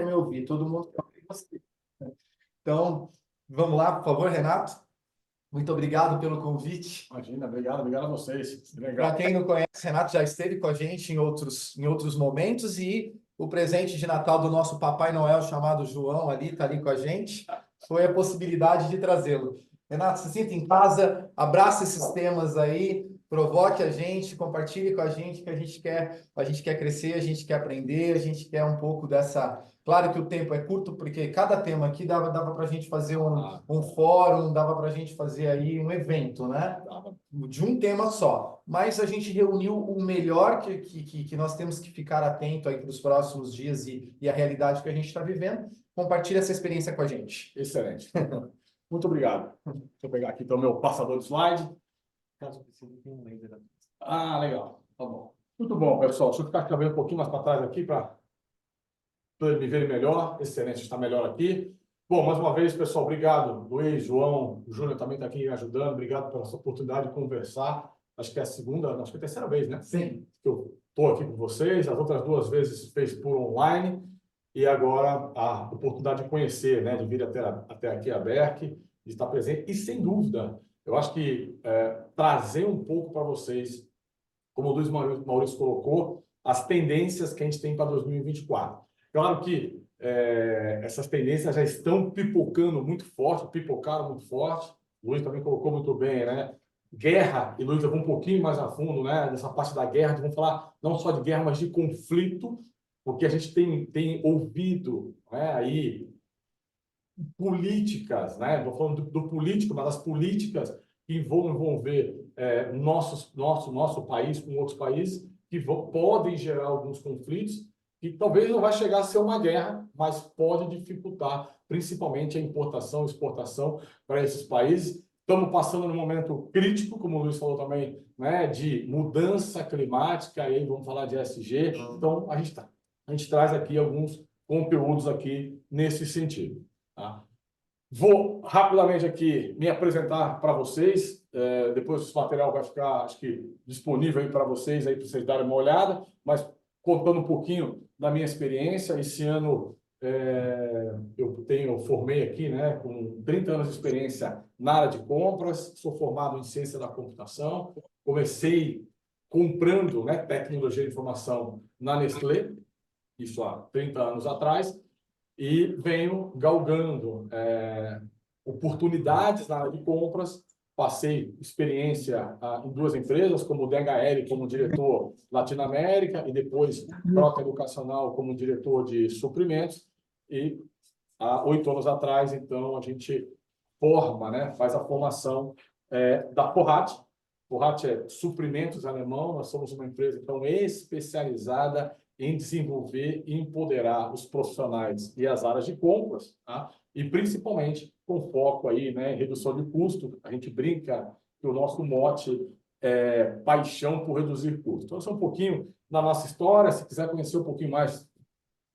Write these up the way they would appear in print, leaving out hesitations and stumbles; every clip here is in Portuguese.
quer me ouvir, todo mundo quer ouvir você. Então, vamos lá, por favor, Renato. Muito obrigado pelo convite. Imagina, obrigado a vocês. Para quem não conhece, Renato já esteve com a gente em outros momentos e o presente de Natal do nosso Papai Noel, chamado João, está ali com a gente, foi a possibilidade de trazê-lo. Renato, se sinta em casa, abraça esses temas aí, provoque a gente, compartilhe com a gente que a gente quer crescer, a gente quer aprender, a gente quer um pouco dessa... Claro que o tempo é curto, porque cada tema aqui dava para a gente fazer um fórum, dava para a gente fazer aí um evento, né? De um tema só. Mas a gente reuniu o melhor que nós temos que ficar atento aí para os próximos dias e a realidade que a gente está vivendo. Compartilhe essa experiência com a gente. Excelente. Muito obrigado. Deixa eu pegar aqui então o meu passador de slide. Caso precise, tem um laser aqui. Ah, legal. Tá bom. Muito bom, pessoal. Deixa eu ficar caminhando um pouquinho mais para trás aqui para me verem melhor. Excelente, está melhor aqui. Bom, mais uma vez, pessoal, obrigado. Luiz, João, o Júnior também está aqui ajudando. Obrigado pela sua oportunidade de conversar. Acho que é a segunda, acho que é a terceira vez, né? Sim. Que eu estou aqui com vocês. As outras duas vezes fez por online. E agora a oportunidade de conhecer, né? De vir até aqui a Berk, de estar presente. E, sem dúvida, eu acho que trazer um pouco para vocês, como o Luiz Maurício colocou, as tendências que a gente tem para 2024. Claro que essas tendências já estão pipocaram muito forte. O Luiz também colocou muito bem, né? Guerra, e Luiz levou um pouquinho mais a fundo, né? Nessa parte da guerra, vamos falar não só de guerra, mas de conflito, porque a gente tem ouvido, né, aí políticas, né? Estou falando do político, mas as políticas que vão envolver nosso país com outros países, que podem gerar alguns conflitos, que talvez não vai chegar a ser uma guerra, mas pode dificultar, principalmente a importação e exportação para esses países. Estamos passando num momento crítico, como o Luiz falou também, né, de mudança climática, aí vamos falar de ESG. Então, a gente traz aqui alguns conteúdos aqui nesse sentido. Tá? Vou rapidamente aqui me apresentar para vocês. Depois o material vai ficar, acho que, disponível aí para vocês darem uma olhada, mas contando um pouquinho da minha experiência. Esse ano eu formei aqui, né, com 30 anos de experiência na área de compras, sou formado em ciência da computação, comecei comprando, né, tecnologia de informação na Nestlé, isso há 30 anos atrás, e venho galgando oportunidades na área de compras. Passei experiência em duas empresas, como o DHL, como diretor Latinoamérica, e depois Troca Educacional como diretor de suprimentos. E há 8 anos atrás, então, a gente forma, né, faz a formação da Porrat. Porrat é suprimentos alemão. Nós somos uma empresa, então, especializada em desenvolver e empoderar os profissionais e as áreas de compras, tá? E principalmente com foco aí, né, em redução de custo. A gente brinca que o nosso mote é paixão por reduzir custo. Então, esse é um pouquinho da nossa história. Se quiser conhecer um pouquinho mais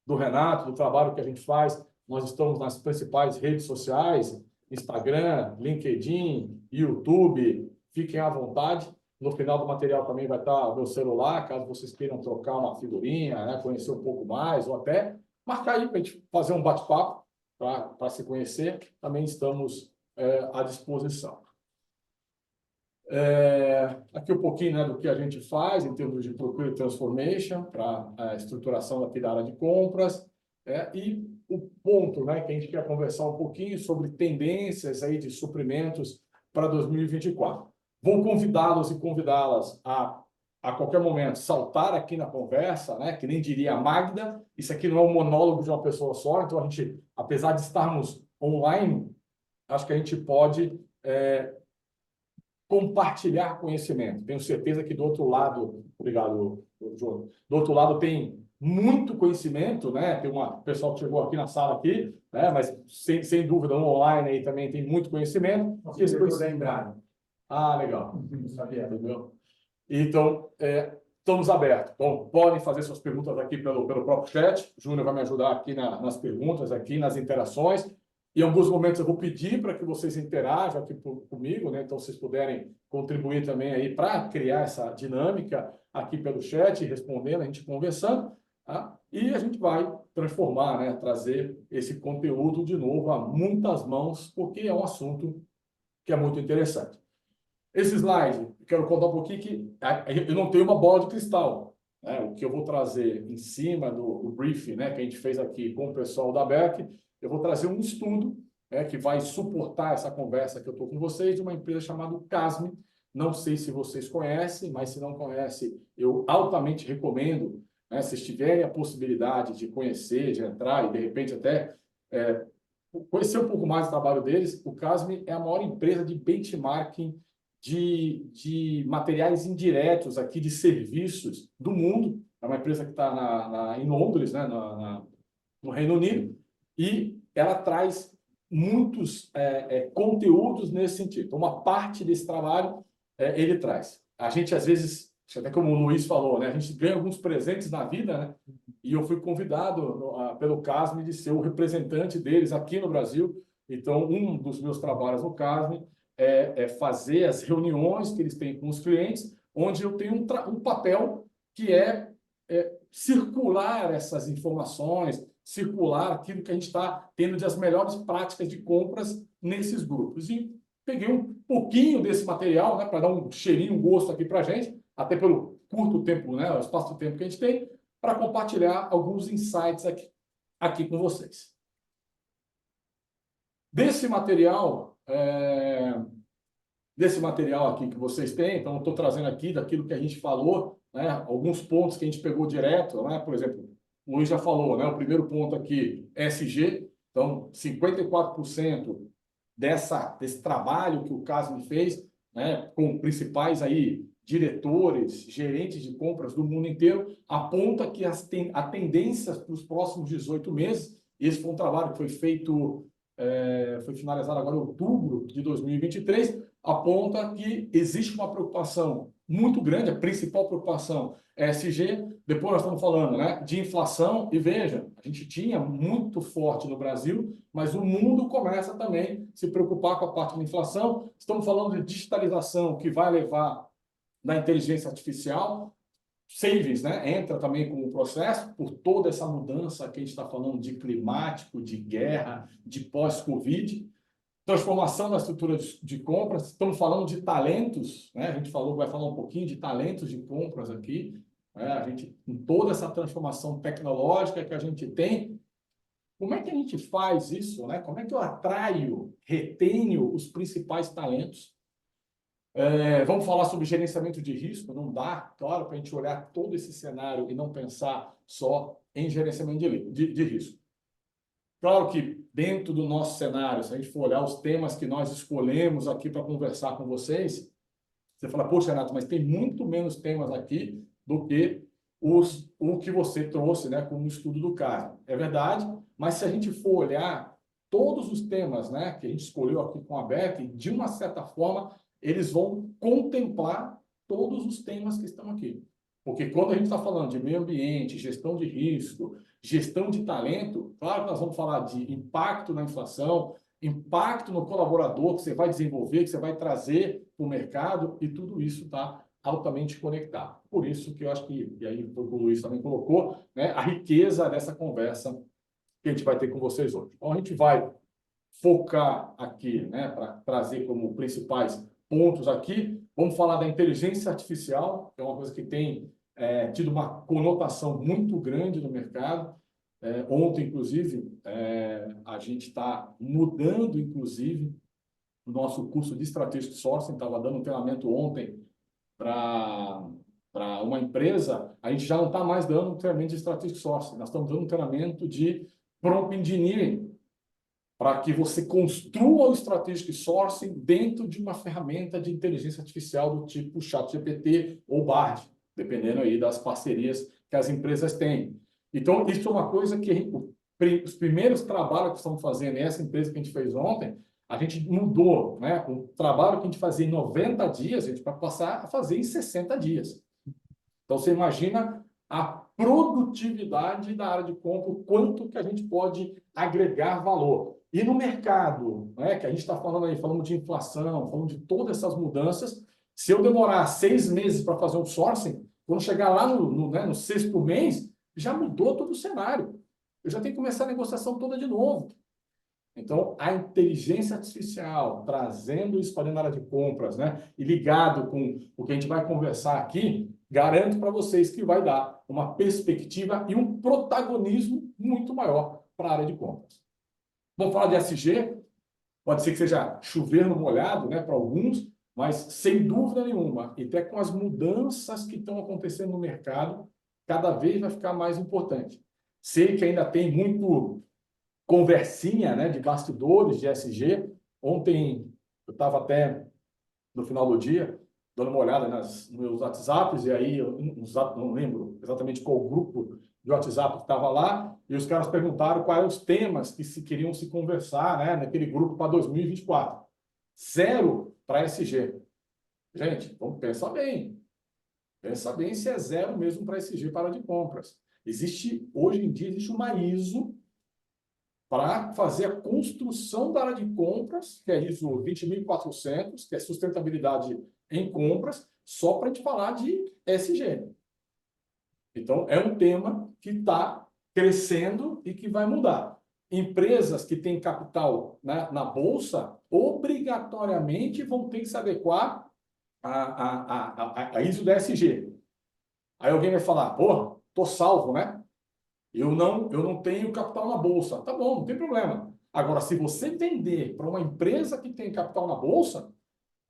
do Renato, do trabalho que a gente faz, nós estamos nas principais redes sociais, Instagram, LinkedIn, YouTube. Fiquem à vontade. No final do material também vai estar o meu celular, caso vocês queiram trocar uma figurinha, né, conhecer um pouco mais, ou até marcar aí para a gente fazer um bate-papo para se conhecer. Também estamos à disposição. Aqui um pouquinho, né, do que a gente faz em termos de Procure Transformation para a estruturação aqui da área de compras. E o ponto, né, que a gente quer conversar um pouquinho sobre tendências aí de suprimentos para 2024. Vou convidá-los e convidá-las a qualquer momento saltar aqui na conversa, né? Que nem diria a Magda, isso aqui não é um monólogo de uma pessoa só, então a gente, apesar de estarmos online, acho que a gente pode compartilhar conhecimento. Tenho certeza que do outro lado, obrigado, João, do outro lado tem muito conhecimento, né? Tem uma pessoal que chegou aqui na sala aqui, né? Mas sem dúvida no online aí também tem muito conhecimento. Ah, legal. Não sabia, entendeu? Então, estamos abertos. Então, podem fazer suas perguntas aqui pelo próprio chat. O Júnior vai me ajudar aqui nas perguntas, aqui nas interações. Em alguns momentos eu vou pedir para que vocês interajam aqui comigo, né? Então, vocês puderem contribuir também aí para criar essa dinâmica aqui pelo chat, respondendo, a gente conversando, tá? E a gente vai transformar, né? Trazer esse conteúdo de novo a muitas mãos, porque é um assunto que é muito interessante. Esse slide, eu quero contar um pouquinho que eu não tenho uma bola de cristal, né? O que eu vou trazer em cima do briefing, né, que a gente fez aqui com o pessoal da BEC, eu vou trazer um estudo, né, que vai suportar essa conversa que eu estou com vocês, de uma empresa chamada Casme. Não sei se vocês conhecem, mas se não conhecem, eu altamente recomendo, né, se tiverem a possibilidade de conhecer, de entrar e, de repente, até conhecer um pouco mais do trabalho deles. O Casme é a maior empresa de benchmarking de materiais indiretos aqui, de serviços do mundo. É uma empresa que está em Londres, né, no Reino Unido, e ela traz muitos conteúdos nesse sentido. Então, uma parte desse trabalho ele traz. A gente, às vezes, até como o Luiz falou, né, a gente ganha alguns presentes na vida, né? E eu fui convidado pelo Casme de ser o representante deles aqui no Brasil. Então, um dos meus trabalhos no Casme é fazer as reuniões que eles têm com os clientes, onde eu tenho um papel que é circular essas informações, circular aquilo que a gente está tendo de as melhores práticas de compras nesses grupos. E peguei um pouquinho desse material, né, para dar um cheirinho, um gosto aqui para a gente, até pelo curto tempo, né, o espaço de tempo que a gente tem, para compartilhar alguns insights aqui com vocês. Desse material aqui que vocês têm, então eu estou trazendo aqui daquilo que a gente falou, né, alguns pontos que a gente pegou direto, né, por exemplo, o Luiz já falou, né, o primeiro ponto aqui, ESG, então 54% desse trabalho que o Casme fez, né, com principais aí diretores, gerentes de compras do mundo inteiro, aponta que a tendência para os próximos 18 meses, esse foi um trabalho que foi feito, foi finalizado agora em outubro de 2023, aponta que existe uma preocupação muito grande, a principal preocupação é ESG. Depois nós estamos falando, né, de inflação, e veja, a gente tinha muito forte no Brasil, mas o mundo começa também a se preocupar com a parte da inflação. Estamos falando de digitalização, que vai levar da inteligência artificial, savings, né, entra também como processo, por toda essa mudança que a gente está falando de climático, de guerra, de pós-Covid, transformação da estrutura de compras. Estamos falando de talentos, né? A gente vai falar um pouquinho de talentos de compras aqui, né? A gente, com toda essa transformação tecnológica que a gente tem, como é que a gente faz isso, né? Como é que eu atraio, retenho os principais talentos? Vamos falar sobre gerenciamento de risco. Não dá, claro, para a gente olhar todo esse cenário e não pensar só em gerenciamento de risco. Claro que dentro do nosso cenário, se a gente for olhar os temas que nós escolhemos aqui para conversar com vocês, você fala, poxa, Renato, mas tem muito menos temas aqui do que o que você trouxe, né, como estudo do caso. É verdade, mas se a gente for olhar todos os temas, né, que a gente escolheu aqui com a BEC, de uma certa forma, eles vão contemplar todos os temas que estão aqui. Porque quando a gente está falando de meio ambiente, gestão de risco, gestão de talento, claro que nós vamos falar de impacto na inflação, impacto no colaborador que você vai desenvolver, que você vai trazer para o mercado, e tudo isso está altamente conectado. Por isso que eu acho que, e aí o Luiz também colocou, né, a riqueza dessa conversa que a gente vai ter com vocês hoje. Então, a gente vai focar aqui, né, para trazer como principais pontos aqui. Vamos falar da inteligência artificial, que é uma coisa que tem tido uma conotação muito grande no mercado. Ontem, inclusive, a gente está mudando, inclusive, o nosso curso de Strategic Sourcing. Estava dando um treinamento ontem para uma empresa. A gente já não está mais dando um treinamento de Strategic Sourcing, nós estamos dando um treinamento de Prompt Engineering, para que você construa o Strategic Sourcing dentro de uma ferramenta de inteligência artificial do tipo ChatGPT ou Bard, dependendo aí das parcerias que as empresas têm. Então, isso é uma coisa que os primeiros trabalhos que estamos fazendo, essa empresa que a gente fez ontem, a gente mudou, né? O trabalho que a gente fazia em 90 dias, a gente vai passar a fazer em 60 dias. Então, você imagina a produtividade da área de compra, o quanto que a gente pode agregar valor. E no mercado, né, que a gente está falando aí, falando de inflação, falando de todas essas mudanças, se eu demorar 6 meses para fazer um sourcing, quando chegar lá no 6º mês, já mudou todo o cenário. eu já tenho que começar a negociação toda de novo. Então, a inteligência artificial, trazendo isso para dentro da área de compras, né? E ligado com o que a gente vai conversar aqui, garanto para vocês que vai dar uma perspectiva e um protagonismo muito maior para a área de compras. Vamos falar de SG? Pode ser que seja chover no molhado, né, para alguns, mas sem dúvida nenhuma, e até com as mudanças que estão acontecendo no mercado, cada vez vai ficar mais importante. Sei que ainda tem muito conversinha, né, de bastidores de SG. Ontem eu estava até no final do dia dando uma olhada nos meus WhatsApps e aí eu não lembro exatamente qual grupo de WhatsApp que estava lá e os caras perguntaram quais eram os temas que se queriam se conversar, né, naquele grupo para 2024. Zero para SG. Gente, vamos pensar bem. Pensa bem se é zero mesmo para SG para de compras. Hoje em dia, existe uma ISO para fazer a construção da área de compras, que é ISO 20400, que é sustentabilidade em compras, só para a gente falar de SG. Então, é um tema que está crescendo e que vai mudar. Empresas que têm capital, né, na Bolsa, obrigatoriamente vão ter que se adequar a ISO da SG. Aí alguém vai falar, porra, estou salvo, né? Eu não tenho capital na Bolsa. Tá bom, não tem problema. Agora, se você vender para uma empresa que tem capital na Bolsa,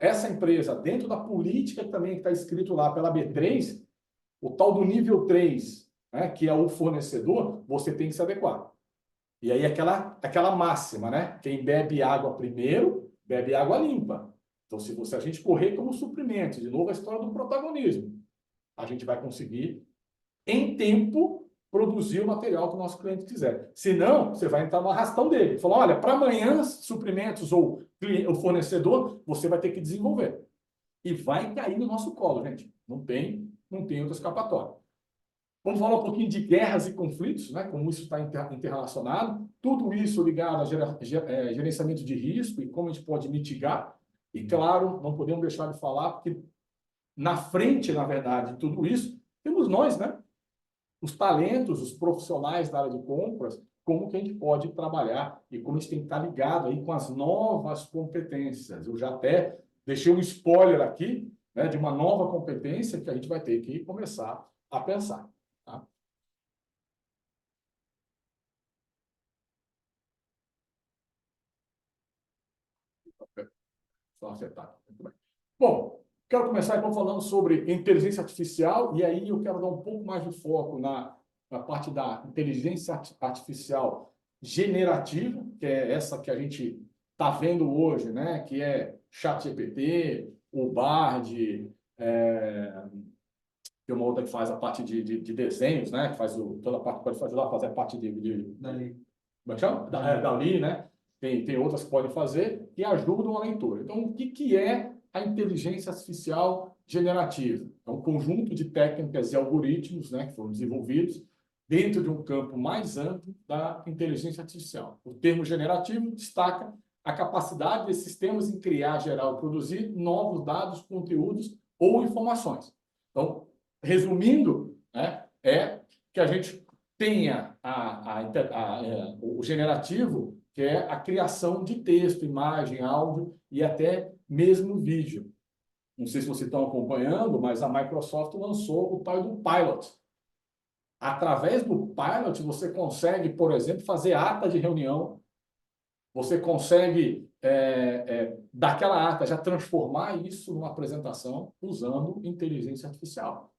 essa empresa, dentro da política também que está escrito lá pela B3, o tal do nível 3, né, que é o fornecedor, você tem que se adequar. E aí aquela máxima, né? Quem bebe água primeiro, bebe água limpa. Então, se a gente correr como suprimento, de novo a história do protagonismo, a gente vai conseguir, em tempo, produzir o material que o nosso cliente quiser. Se não, você vai entrar no arrastão dele. Falar, olha, para amanhã, suprimentos ou o fornecedor, você vai ter que desenvolver. E vai cair no nosso colo, gente. Não tem outra escapatória. Vamos falar um pouquinho de guerras e conflitos, né? Como isso está interrelacionado. Tudo isso ligado a gerenciamento de risco e como a gente pode mitigar. E, claro, não podemos deixar de falar, porque na frente, na verdade, de tudo isso, temos nós, né? Os talentos, os profissionais da área de compras, como que a gente pode trabalhar e como a gente tem que estar ligado aí com as novas competências. Eu já até deixei um spoiler aqui, né, de uma nova competência que a gente vai ter que começar a pensar. Tá? Só acertar. Muito bem. Bom, quero começar então falando sobre inteligência artificial e aí eu quero dar um pouco mais de foco na parte da inteligência artificial generativa, que é essa que a gente está vendo hoje, né? Que é ChatGPT, o Bard, tem uma outra que faz a parte de desenhos, né? Que faz toda a parte, pode ajudar a fazer a parte Dali. como é que chama? Dali, né? Tem outras que podem fazer que ajudam a leitura. Então, o que é a inteligência artificial generativa? É um conjunto de técnicas e algoritmos, né, que foram desenvolvidos dentro de um campo mais amplo da inteligência artificial. O termo generativo destaca a capacidade desses sistemas em criar, gerar ou produzir novos dados, conteúdos ou informações. Então, resumindo, né, é que a gente tenha o generativo, que é a criação de texto, imagem, áudio e até mesmo vídeo. Não sei se vocês estão acompanhando, mas a Microsoft lançou o tal do Pilot. Através do Pilot, você consegue, por exemplo, fazer ata de reunião, você consegue, daquela ata, já transformar isso numa apresentação usando inteligência artificial.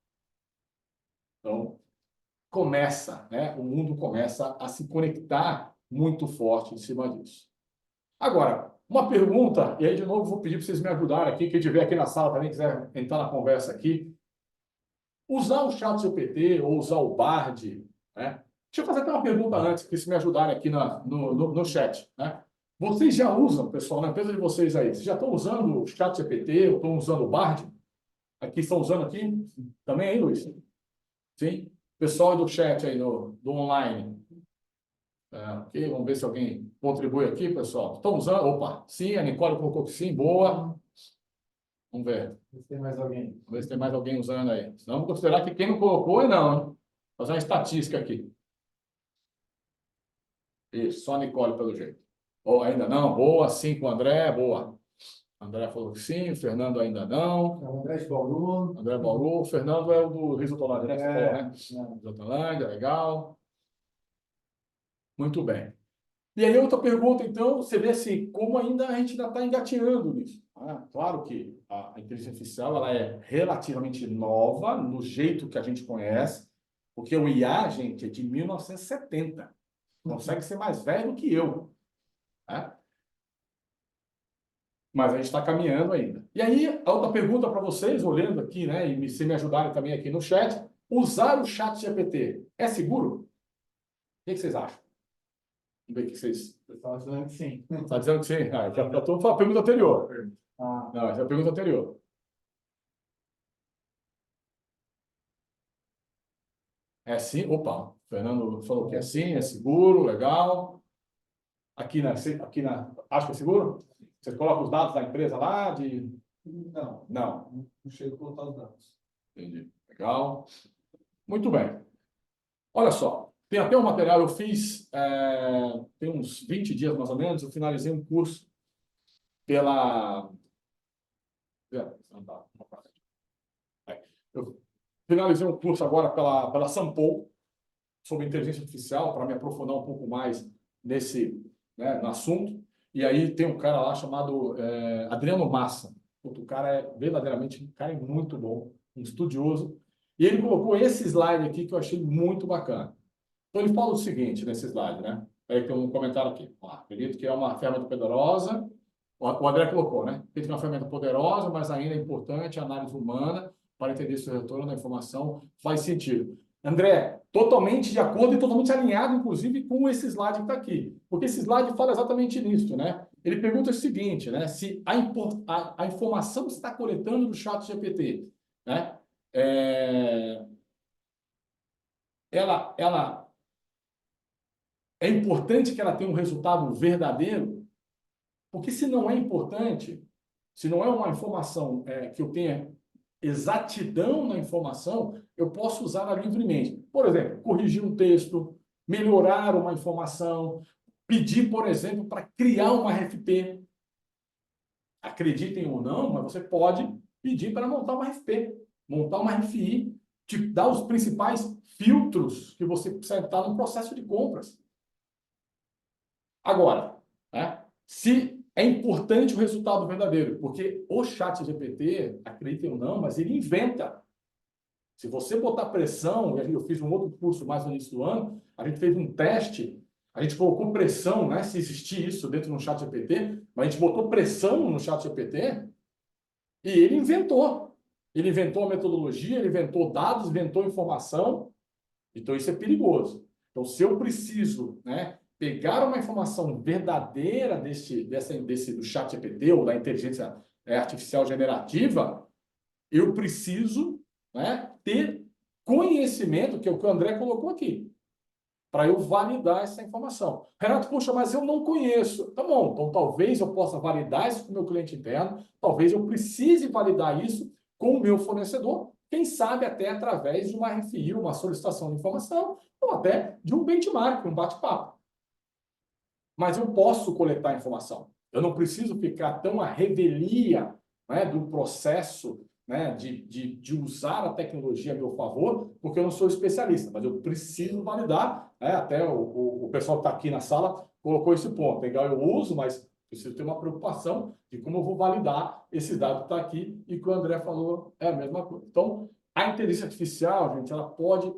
Então, começa, né? O mundo começa a se conectar muito forte em cima disso. Agora, uma pergunta, e aí de novo vou pedir para vocês me ajudarem aqui, quem estiver aqui na sala também quiser entrar na conversa aqui. Usar o ChatGPT ou usar o Bard, né? Deixa eu fazer até uma pergunta antes, para vocês me ajudarem aqui no chat, né? Vocês já usam, pessoal, na empresa de vocês aí, vocês já estão usando o ChatGPT ou estão usando o Bard? Aqui estão usando aqui? Também aí, Luiz? Sim? Pessoal do chat aí, do online. Ok, vamos ver se alguém contribui aqui, pessoal. Estão usando? Opa, sim, a Nicole colocou que sim, boa. Vamos ver. Se tem mais alguém. Vamos ver se tem mais alguém usando aí. Senão, vamos considerar que quem não colocou é não, hein? Fazer uma estatística aqui. Isso, só a Nicole, pelo jeito. Ou ainda não? Boa, sim com o André, boa. André falou que sim, o Fernando ainda não. O André de Bauru. André Bauru, o Fernando é o do Risotolândia, né? Você falou, né? É. Risotolândia, legal. Muito bem. E aí, outra pergunta, então, você vê assim, como ainda a gente ainda está engatinhando nisso. Claro que a inteligência artificial ela é relativamente nova no jeito que a gente conhece, porque o IA, gente, é de 1970. Consegue ser mais velho do que eu. Né? Mas a gente está caminhando ainda. E aí, a outra pergunta para vocês, olhando aqui, né, e se me ajudarem também aqui no chat, usar o chat GPT é seguro? O que vocês acham? Vamos ver o que vocês... Você está dizendo que sim. Está dizendo que sim? Já estou falando a pergunta anterior. Ah, Não, essa é a pergunta anterior. É sim? Opa, o Fernando falou que é sim, é seguro, legal. Acho que é seguro? Você coloca os dados da empresa lá de... Não, Não. não chego a colocar os dados. Entendi. Legal. Muito bem. Olha só, tem até um material, eu fiz, tem uns 20 dias mais ou menos, eu finalizei um curso pela... Eu finalizei um curso agora pela Sampo, sobre inteligência artificial, para me aprofundar um pouco mais no assunto. E aí tem um cara lá chamado Adriano Massa. O cara é verdadeiramente um cara muito bom, um estudioso. E ele colocou esse slide aqui que eu achei muito bacana. Então ele fala o seguinte nesse slide, né? Aí tem um comentário aqui. Acredito que é uma ferramenta poderosa. O André colocou, né? Acredito que é uma ferramenta poderosa, mas ainda é importante a análise humana para entender se o retorno da informação faz sentido. André, totalmente de acordo e totalmente alinhado, inclusive, com esse slide que está aqui. Porque esse slide fala exatamente nisso, né? Ele pergunta o seguinte, né? Se a informação que você está coletando do chat GPT, né? Ela é importante que ela tenha um resultado verdadeiro, porque se não é importante, se não é uma informação que eu tenha exatidão na informação, eu posso usá-la livremente. Por exemplo, corrigir um texto, melhorar uma informação, pedir, por exemplo, para criar uma RFP. Acreditem ou não, mas você pode pedir para montar uma RFP, montar uma RFI, te dar os principais filtros que você precisa estar no processo de compras. Agora, né, se é importante o resultado verdadeiro, porque o chat GPT, acreditem ou não, mas ele inventa. Se você botar pressão, e eu fiz um outro curso mais no início do ano, a gente fez um teste, a gente colocou pressão, né, se existir isso dentro do chat GPT, mas a gente botou pressão no chat GPT e ele inventou. Ele inventou a metodologia, ele inventou dados, inventou informação. Então isso é perigoso. Então se eu preciso, né, pegar uma informação verdadeira do chat GPT ou da inteligência artificial generativa, eu preciso, né, ter conhecimento, que é o que o André colocou aqui, para eu validar essa informação. Renato, puxa, mas eu não conheço. Tá bom, então talvez eu possa validar isso com o meu cliente interno, talvez eu precise validar isso com o meu fornecedor, quem sabe até através de uma RFI, uma solicitação de informação, ou até de um benchmark, um bate-papo. Mas eu posso coletar informação. Eu não preciso ficar tão à revelia, né, do processo, né, de usar a tecnologia a meu favor, porque eu não sou especialista, mas eu preciso validar. Né, até o pessoal que está aqui na sala colocou esse ponto. Legal, eu uso, mas preciso ter uma preocupação de como eu vou validar esse dado que está aqui e que o André falou é a mesma coisa. Então, a inteligência artificial, gente, ela pode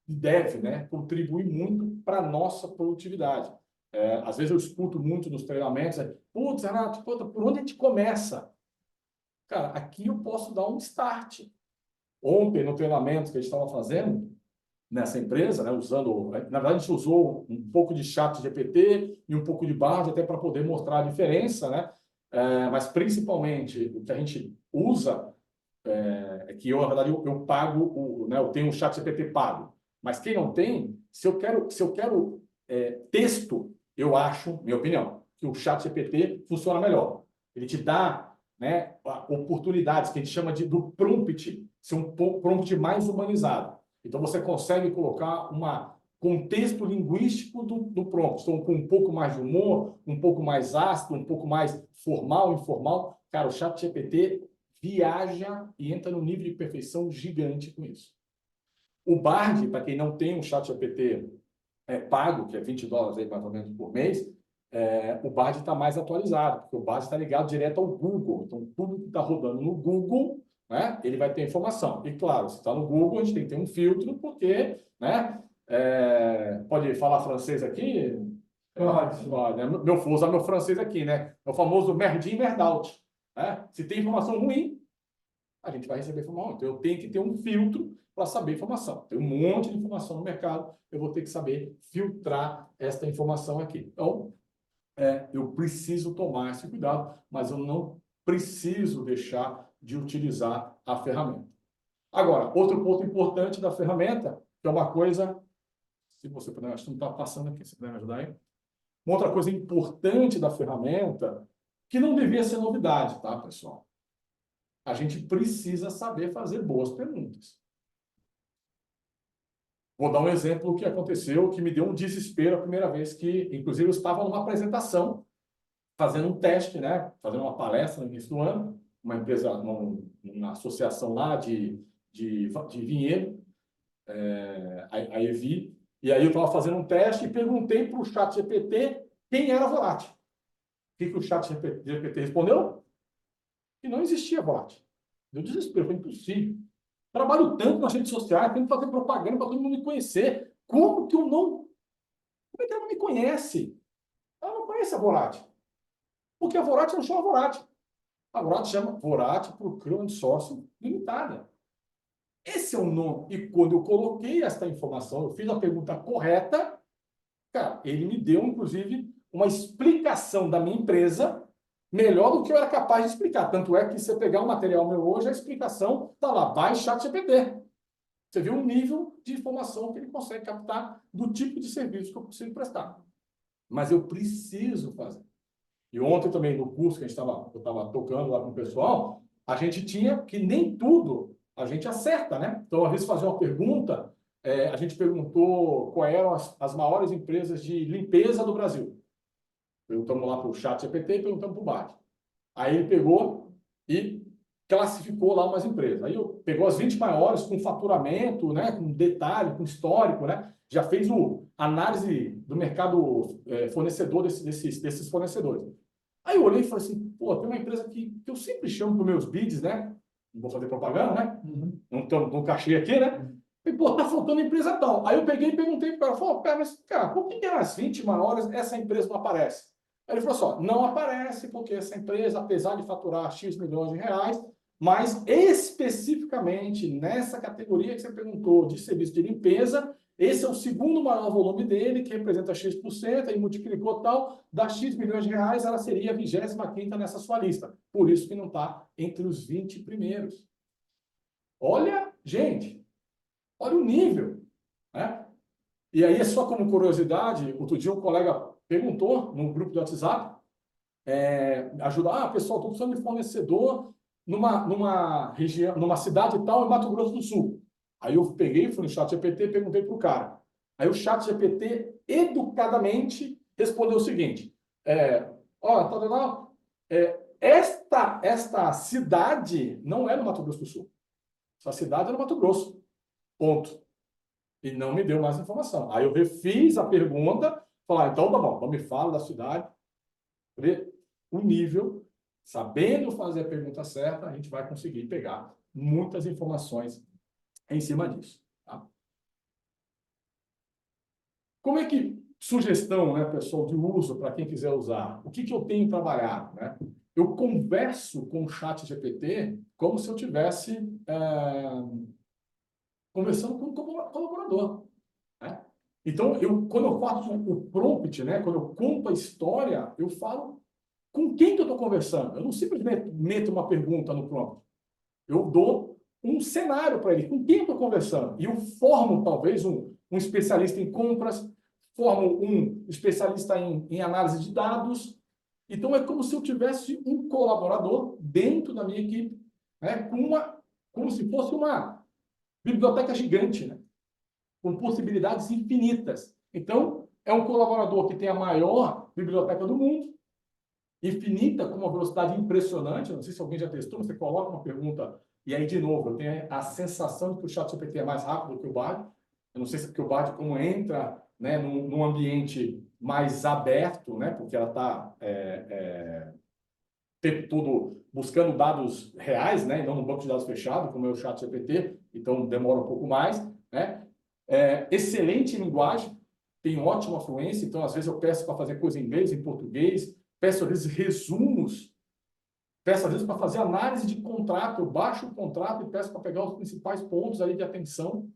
e deve, né, contribuir muito para a nossa produtividade. Às vezes eu escuto muito nos treinamentos, putz, Renato, por onde a gente começa? Cara, aqui eu posso dar um start. Ontem, no treinamento que a gente estava fazendo, nessa empresa, né, usando, na verdade a gente usou um pouco de chat GPT e um pouco de Bard até para poder mostrar a diferença, né? Mas principalmente o que a gente usa é que eu, na verdade, eu pago, né, eu tenho o chat GPT pago. Mas quem não tem, se eu quero texto, eu acho, minha opinião, que o chat GPT funciona melhor. Ele te dá, né, oportunidades que a gente chama do prompt, ser um prompt mais humanizado. Então, você consegue colocar uma contexto linguístico do prompt. Então, com um pouco mais de humor, um pouco mais ácido, um pouco mais formal, informal. Cara, o ChatGPT viaja e entra num nível de perfeição gigante com isso. O Bard, para quem não tem um ChatGPT pago, que é $20 aí, mais ou menos por mês, o Bard está mais atualizado, porque o Bard está ligado direto ao Google. Então, tudo que está rodando no Google, né, ele vai ter informação. E, claro, se está no Google, a gente tem que ter um filtro, porque, né, pode falar francês aqui? Pode, né? Vou usar meu francês aqui, né? É o famoso merdinho merdaut. Né? Se tem informação ruim, a gente vai receber informação. Então, eu tenho que ter um filtro para saber informação. Tem um monte de informação no mercado, eu vou ter que saber filtrar esta informação aqui. Então, eu preciso tomar esse cuidado, mas eu não preciso deixar de utilizar a ferramenta. Agora, outro ponto importante da ferramenta, que é uma coisa, se você puder, acho que não está passando aqui, se puder me ajudar aí. Uma outra coisa importante da ferramenta, que não devia ser novidade, tá, pessoal? A gente precisa saber fazer boas perguntas. Vou dar um exemplo do que aconteceu, que me deu um desespero a primeira vez que, inclusive, eu estava numa apresentação, fazendo um teste, né? Fazendo uma palestra no início do ano, uma empresa, uma associação lá de vinhedo, a EVI, e aí eu estava fazendo um teste e perguntei para o ChatGPT quem era a Volati. O que o ChatGPT respondeu? Que não existia Volati. Deu desespero, foi impossível. Trabalho tanto nas redes sociais, tenho que fazer propaganda para todo mundo me conhecer. Como é que ela não me conhece? Ela não conhece a Volati. Porque a Volati não chama Volati. A Volati chama Volati Procurement Sourcing Limitada. Esse é o nome. E quando eu coloquei esta informação, eu fiz a pergunta correta, cara, ele me deu, inclusive, uma explicação da minha empresa melhor do que eu era capaz de explicar. Tanto é que, se você pegar o material meu hoje, a explicação está lá, by ChatGPT. Você viu o nível de informação que ele consegue captar do tipo de serviço que eu preciso prestar. Mas eu preciso fazer. E ontem também, no curso que eu estava tocando lá com o pessoal, a gente tinha que nem tudo a gente acerta, né? Então, às vezes, fazer uma pergunta, a gente perguntou quais eram as maiores empresas de limpeza do Brasil. Perguntamos lá para o ChatGPT e perguntamos para o Bard. Aí ele pegou e classificou lá umas empresas. Aí pegou as 20 maiores com faturamento, né, com detalhe, com histórico, né? Já fez análise do mercado fornecedor desses fornecedores. Aí eu olhei e falei assim, pô, tem uma empresa que eu sempre chamo para os meus bids, né? Não vou fazer propaganda, né? Não tem um cachê aqui, né? E, pô, tá faltando empresa tal. Aí eu peguei e perguntei para o cara, falou, mas, cara, por que nas 20 maiores essa empresa não aparece? Aí ele falou só, não aparece porque essa empresa, apesar de faturar X milhões de reais, mas especificamente nessa categoria que você perguntou de serviço de limpeza, esse é o segundo maior volume dele, que representa X%, aí multiplicou tal, dá X milhões de reais, ela seria a 25ª nessa sua lista. Por isso que não está entre os 20 primeiros. Olha, gente, olha o nível, né? E aí, só como curiosidade, outro dia um colega perguntou no grupo do WhatsApp, ajudar, pessoal, estou precisando de fornecedor numa região, numa cidade tal, em Mato Grosso do Sul. Aí eu peguei, fui no ChatGPT e perguntei para o cara. Aí o ChatGPT, educadamente, respondeu o seguinte, esta cidade não é no Mato Grosso do Sul. Essa cidade é no Mato Grosso. Ponto. E não me deu mais informação. Aí eu refiz a pergunta, falei, então tá bom, então me fala da cidade. O nível, sabendo fazer a pergunta certa, a gente vai conseguir pegar muitas informações em cima disso. Tá? Como é que, sugestão, né, pessoal, de uso para quem quiser usar, o que eu tenho trabalhado? Né? Eu converso com o ChatGPT como se eu estivesse conversando com um colaborador. Né? Então, quando eu faço o prompt, né, quando eu conto a história, eu falo com quem que eu estou conversando. Eu não simplesmente meto uma pergunta no prompt. Eu dou um cenário para ele, com quem eu estou conversando. E eu formo, talvez, um especialista em compras, formo um especialista em análise de dados. Então, é como se eu tivesse um colaborador dentro da minha equipe, né, como se fosse uma biblioteca gigante, né? com possibilidades infinitas. Então, é um colaborador que tem a maior biblioteca do mundo, infinita, com uma velocidade impressionante. Eu não sei se alguém já testou, mas você coloca uma pergunta e aí, de novo, eu tenho a sensação de que o ChatGPT é mais rápido do que o Bard. Eu não sei se é porque o Bard, como entra, né, num ambiente mais aberto, né, porque ela está tempo todo buscando dados reais, né, e não no banco de dados fechado, como é o ChatGPT, então demora um pouco mais, né? Excelente linguagem, tem ótima fluência, então às vezes eu peço para fazer coisa em inglês, em português, peço às vezes resumos, peço às vezes para fazer análise de contrato, eu baixo o contrato e peço para pegar os principais pontos ali de atenção.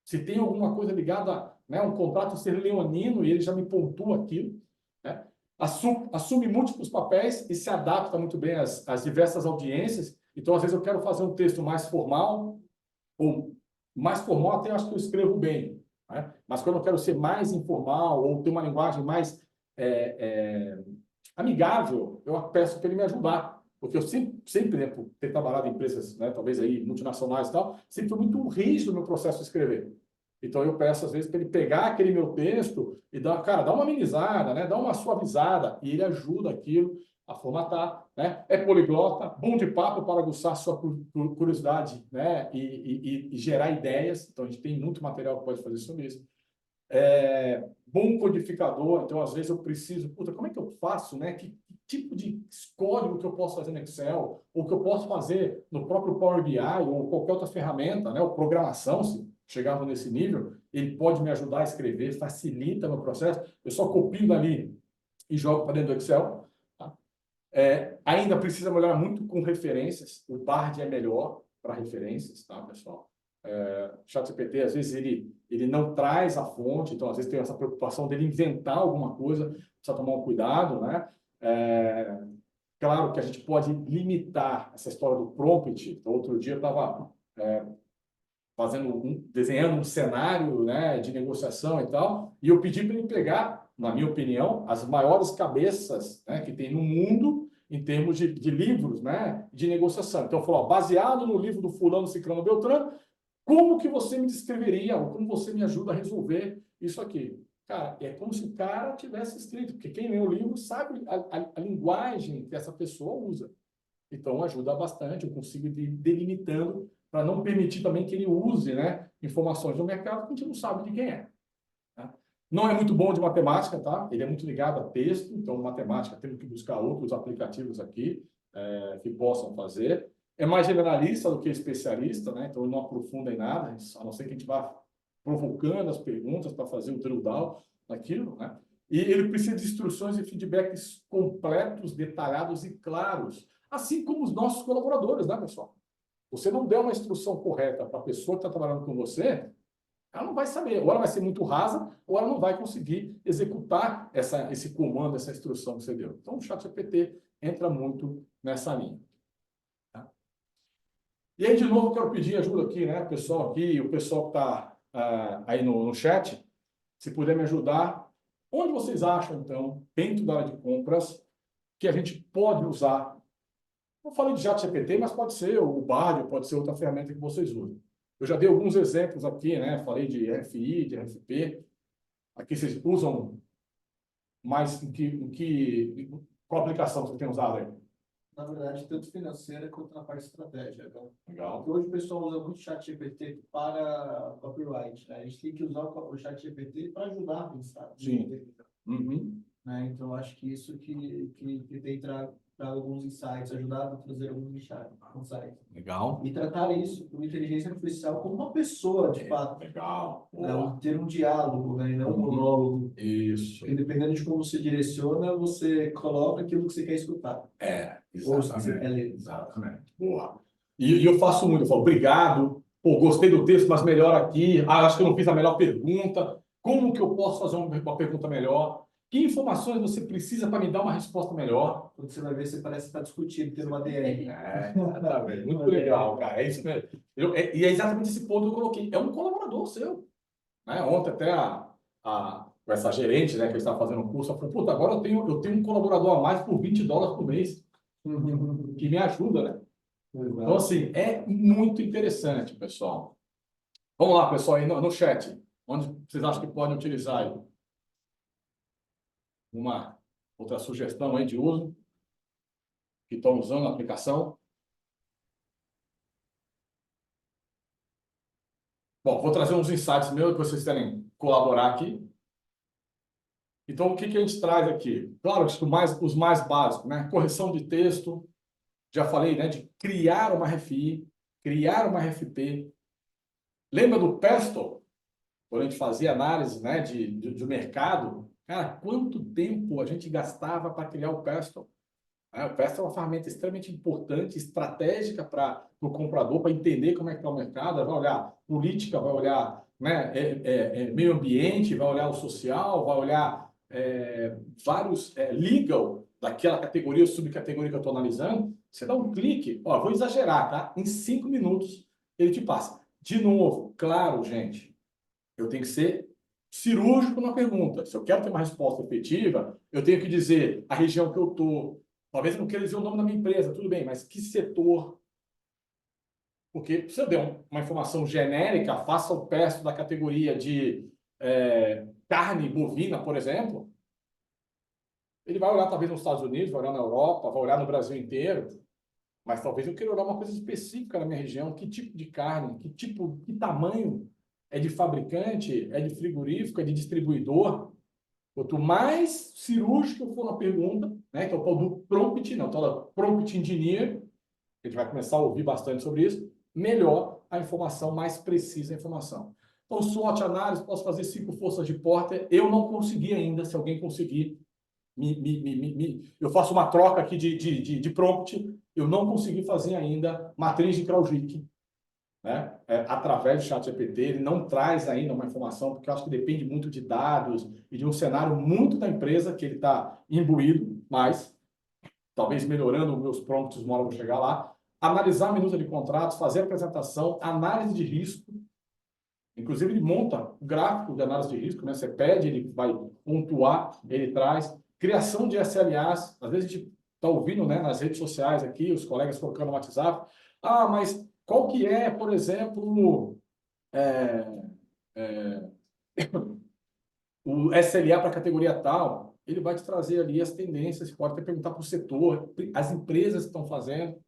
Se tem alguma coisa ligada, né, um contrato ser leonino e ele já me pontua aquilo, né? Assume múltiplos papéis e se adapta muito bem às diversas audiências. Então, às vezes, eu quero fazer um texto mais formal, ou mais formal até acho que eu escrevo bem, né? Mas quando eu quero ser mais informal ou ter uma linguagem mais amigável, eu peço para ele me ajudar. Porque eu sempre, né, por ter trabalhado em empresas, né, talvez aí multinacionais e tal, sempre foi muito rígido no meu processo de escrever. Então, eu peço, às vezes, para ele pegar aquele meu texto e dar, cara, dá uma amenizada, né? Dá uma suavizada. E ele ajuda aquilo a formatar, né? É poliglota, bom de papo para aguçar sua curiosidade, né? E gerar ideias. Então, a gente tem muito material que pode fazer sobre isso. Bom codificador. Então, às vezes, eu preciso... Puta, como é que eu faço, né? Que tipo de código que eu posso fazer no Excel? Ou que eu posso fazer no próprio Power BI ou qualquer outra ferramenta, né? Ou programação, se chegava nesse nível, ele pode me ajudar a escrever, facilita meu processo. Eu só copio dali e jogo para dentro do Excel. Tá? Ainda precisa melhorar muito com referências. O Bard é melhor para referências, tá, pessoal? ChatGPT, às vezes, ele não traz a fonte, então, às vezes, tem essa preocupação dele inventar alguma coisa, precisa tomar um cuidado, né? Claro que a gente pode limitar essa história do prompt. Então, outro dia eu estava desenhando um cenário, né, de negociação e tal, e eu pedi para ele pegar, na minha opinião, as maiores cabeças, né, que tem no mundo em termos de livros, né, de negociação. Então, falou, baseado no livro do fulano, ciclano, beltrano, como que você me descreveria, ou como você me ajuda a resolver isso aqui? Cara, é como se o cara tivesse escrito, porque quem lê o livro sabe a linguagem que essa pessoa usa. Então, ajuda bastante, eu consigo ir delimitando para não permitir também que ele use, né, informações do mercado que a gente não sabe de quem é. Tá? Não é muito bom de matemática, tá? Ele é muito ligado a texto, então matemática temos que buscar outros aplicativos aqui que possam fazer. É mais generalista do que especialista, né? Então ele não aprofunda em nada, a não ser que a gente vá provocando as perguntas para fazer o drill down naquilo, né? E ele precisa de instruções e feedbacks completos, detalhados e claros, assim como os nossos colaboradores, né, pessoal? Você não der uma instrução correta para a pessoa que está trabalhando com você, ela não vai saber. Ou ela vai ser muito rasa, ou ela não vai conseguir executar esse comando, essa instrução que você deu. Então, o ChatGPT entra muito nessa linha. Tá? E aí, de novo, eu quero pedir ajuda aqui, né? O pessoal que está aí no chat, se puder me ajudar. Onde vocês acham, então, dentro da área de compras, que a gente pode usar? Eu falei de ChatGPT, mas pode ser o Bard, pode ser outra ferramenta que vocês usam. Eu já dei alguns exemplos aqui, né? Falei de RFI, de RFP. Aqui vocês usam mais qual aplicação você tem usado aí? Na verdade, tanto financeira quanto na parte estratégica. Tá? Legal. Porque hoje o pessoal usa muito ChatGPT para copyright. Né? A gente tem que usar o ChatGPT para ajudar a pensar. Sim. Uhum. Né? Então, acho que isso que tem trago alguns insights, ajudado a trazer alguns insights. Legal. E tratar isso com inteligência artificial como uma pessoa, de fato. Legal. Né? Ter um diálogo, né? E não um monólogo. Isso. Porque dependendo de como você direciona, você coloca aquilo que você quer escutar. Ou se você quer ler. Exatamente. Boa. E eu faço muito, eu falo, obrigado, pô, gostei do texto, mas melhor aqui. Acho que eu não fiz a melhor pergunta. Como que eu posso fazer uma pergunta melhor? Que informações você precisa para me dar uma resposta melhor? Quando você vai ver, você parece estar discutindo, tendo uma DR. Exatamente. Muito legal, cara. É isso mesmo. E é exatamente esse ponto que eu coloquei. É um colaborador seu. Né? Ontem até essa gerente, né, que estava fazendo o curso, ela falou, puta, agora eu tenho um colaborador a mais por $20 por mês, que me ajuda, né? Então, assim, é muito interessante, pessoal. Vamos lá, pessoal, aí no chat. Onde vocês acham que podem utilizar aí? Uma outra sugestão aí de uso que estão usando a aplicação? Bom, vou trazer uns insights meus que vocês querem colaborar aqui. Então, o que que a gente traz aqui? Claro, os mais básicos, né? Correção de texto, já falei, né? De criar uma RFI, criar uma RFP. Lembra do Pestle? Quando a gente fazia análise, né, de mercado, cara, quanto tempo a gente gastava para criar o Pestle? O Pestle é uma ferramenta extremamente importante, estratégica para o comprador, para entender como é que está o mercado. Vai olhar política, vai olhar, né, meio ambiente, vai olhar o social, vai olhar vários legal daquela categoria ou subcategoria que eu estou analisando. Você dá um clique, ó, vou exagerar, tá? Em 5 minutos ele te passa. De novo, claro, gente, eu tenho que ser cirúrgico na pergunta. Se eu quero ter uma resposta efetiva, eu tenho que dizer a região que eu estou. Talvez eu não queira dizer o nome da minha empresa, tudo bem, mas que setor? Porque se eu der uma informação genérica, faça o peço da categoria de carne bovina, por exemplo, ele vai olhar talvez nos Estados Unidos, vai olhar na Europa, vai olhar no Brasil inteiro, mas talvez eu queira olhar uma coisa específica na minha região, que tipo de carne, que tamanho é de fabricante, é de frigorífico, é de distribuidor. Quanto mais cirúrgico eu for na pergunta, né, que é o tal do prompt, não, o tal da prompt engineer, a gente vai começar a ouvir bastante sobre isso, melhor a informação, mais precisa a informação. Então, SWOT análise, posso fazer 5 forças de Porter, eu não consegui ainda, se alguém conseguir, eu faço uma troca aqui de prompt, eu não consegui fazer ainda matriz de Kraujik, né? Através do ChatGPT, ele não traz ainda uma informação, porque eu acho que depende muito de dados e de um cenário muito da empresa que ele está imbuído, mas talvez melhorando os meus prompts, uma hora eu vou chegar lá. Analisar a minuta de contratos, fazer a apresentação, análise de risco. Inclusive, ele monta o gráfico de análise de risco, né? Você pede, ele vai pontuar, ele traz. Criação de SLAs. Às vezes a gente está ouvindo, né, nas redes sociais aqui, os colegas colocando no WhatsApp. Ah, mas qual que é, por exemplo, o SLA para a categoria tal? Ele vai te trazer ali as tendências, você pode até perguntar para o setor, as empresas que estão fazendo.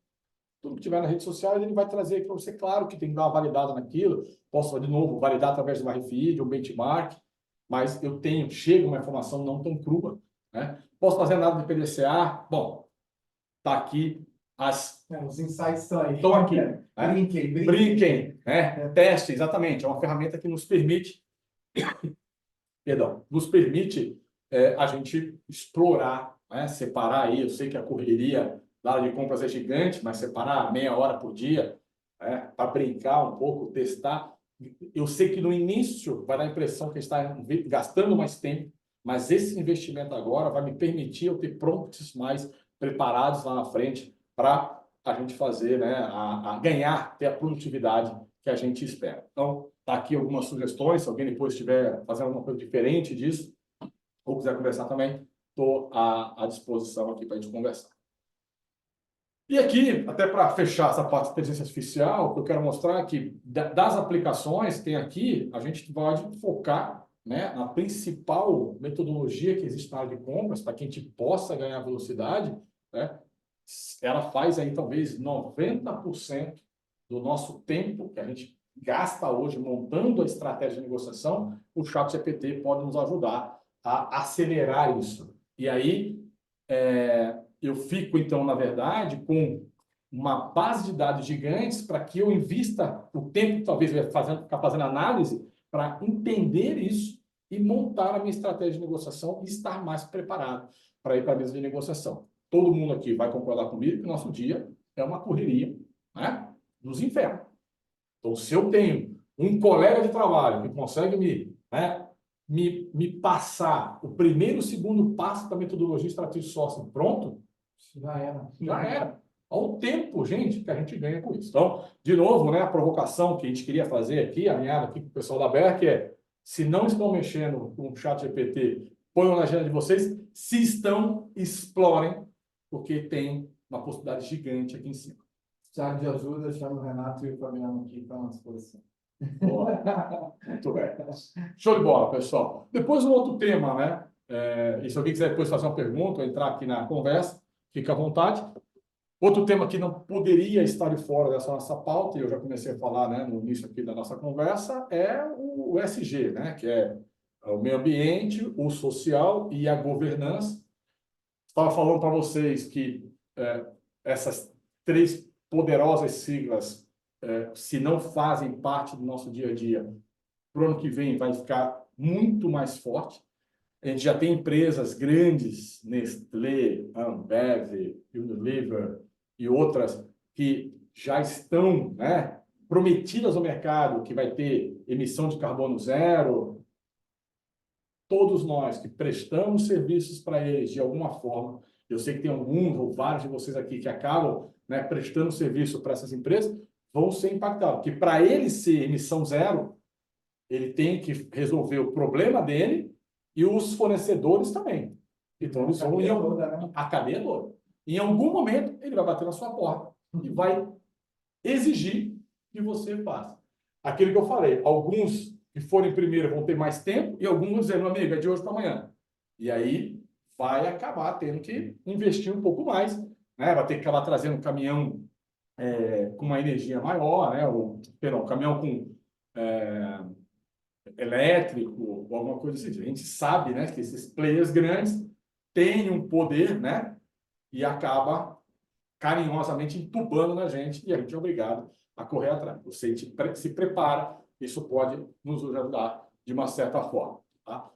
Tudo que tiver na rede social, ele vai trazer aqui para você. Claro que tem que dar uma validada naquilo. Posso, de novo, validar através de uma RFI, de um benchmark, mas chega uma informação não tão crua, né? Posso fazer nada de PDCA? Bom, tá aqui Os insights estão aí. estão aqui. Né? Brinquem. Né? Teste, exatamente. É uma ferramenta que nos permite, perdão, nos permite a gente explorar, né? Separar aí. Eu sei que a correria da área de compras é gigante, mas separar meia hora por dia, né? Para brincar um pouco, testar. Eu sei que no início vai dar a impressão que está gastando mais tempo, mas esse investimento agora vai me permitir eu ter prompts mais preparados lá na frente para a gente fazer, né, a ganhar, ter a produtividade que a gente espera. Então, tá aqui algumas sugestões, se alguém depois estiver fazendo alguma coisa diferente disso, ou quiser conversar também, estou à disposição aqui para a gente conversar. E aqui, até para fechar essa parte de inteligência artificial, o que eu quero mostrar é que das aplicações que tem aqui, a gente pode focar, né, na principal metodologia que existe na área de compras, para que a gente possa ganhar velocidade, né? Ela faz aí talvez 90% do nosso tempo que a gente gasta hoje montando a estratégia de negociação, o ChatGPT pode nos ajudar a acelerar isso. E aí, eu fico, então, na verdade, com uma base de dados gigantes para que eu invista o tempo, talvez, ficar fazendo análise para entender isso e montar a minha estratégia de negociação e estar mais preparado para ir para a mesa de negociação. Todo mundo aqui vai concordar comigo que o nosso dia é uma correria, né, dos infernos. Então, se eu tenho um colega de trabalho que consegue me passar o primeiro e o segundo passo da metodologia estratégica sourcing pronto, Já era. já era. Olha o tempo, gente, que a gente ganha com isso. Então, de novo, né, a provocação que a gente queria fazer aqui, alinhado aqui com o pessoal da Berk, se não estão mexendo com o ChatGPT, ponham na agenda de vocês. Se estão, explorem, porque tem uma possibilidade gigante aqui em cima. Precisar de ajuda, chama o Renato e o Fabiano aqui para uma disposição. Boa. Muito bem. Show de bola, pessoal. Depois um outro tema, né? E se alguém quiser depois fazer uma pergunta ou entrar aqui na conversa, fica à vontade. Outro tema que não poderia estar de fora dessa nossa pauta, e eu já comecei a falar, né, no início aqui da nossa conversa, é o ESG, né, que é o meio ambiente, o social e a governança. Estava falando para vocês que essas três poderosas siglas, se não fazem parte do nosso dia a dia, para o ano que vem vai ficar muito mais forte. A gente já tem empresas grandes, Nestlé, Ambev, Unilever e outras que já estão, né, prometidas ao mercado que vai ter emissão de carbono zero. Todos nós que prestamos serviços para eles de alguma forma, eu sei que tem alguns ou vários de vocês aqui que acabam, né, prestando serviço para essas empresas, vão ser impactados. Porque para ele ser emissão zero, ele tem que resolver o problema dele e os fornecedores também. Então, eles vão a cadeia toda. Em algum momento, ele vai bater na sua porta e vai exigir que você faça. Aquilo que eu falei, alguns que forem primeiro vão ter mais tempo e alguns vão dizer, meu amigo, é de hoje para amanhã. E aí vai acabar tendo que investir um pouco mais, né? Vai ter que acabar trazendo um caminhão com uma energia maior, né? Perdão, um caminhão com elétrico ou alguma coisa assim. A gente sabe, né, que esses players grandes têm um poder, né, e acaba carinhosamente entubando na gente e a gente é obrigado a correr atrás. Você se prepara, isso pode nos ajudar de uma certa forma. Tá?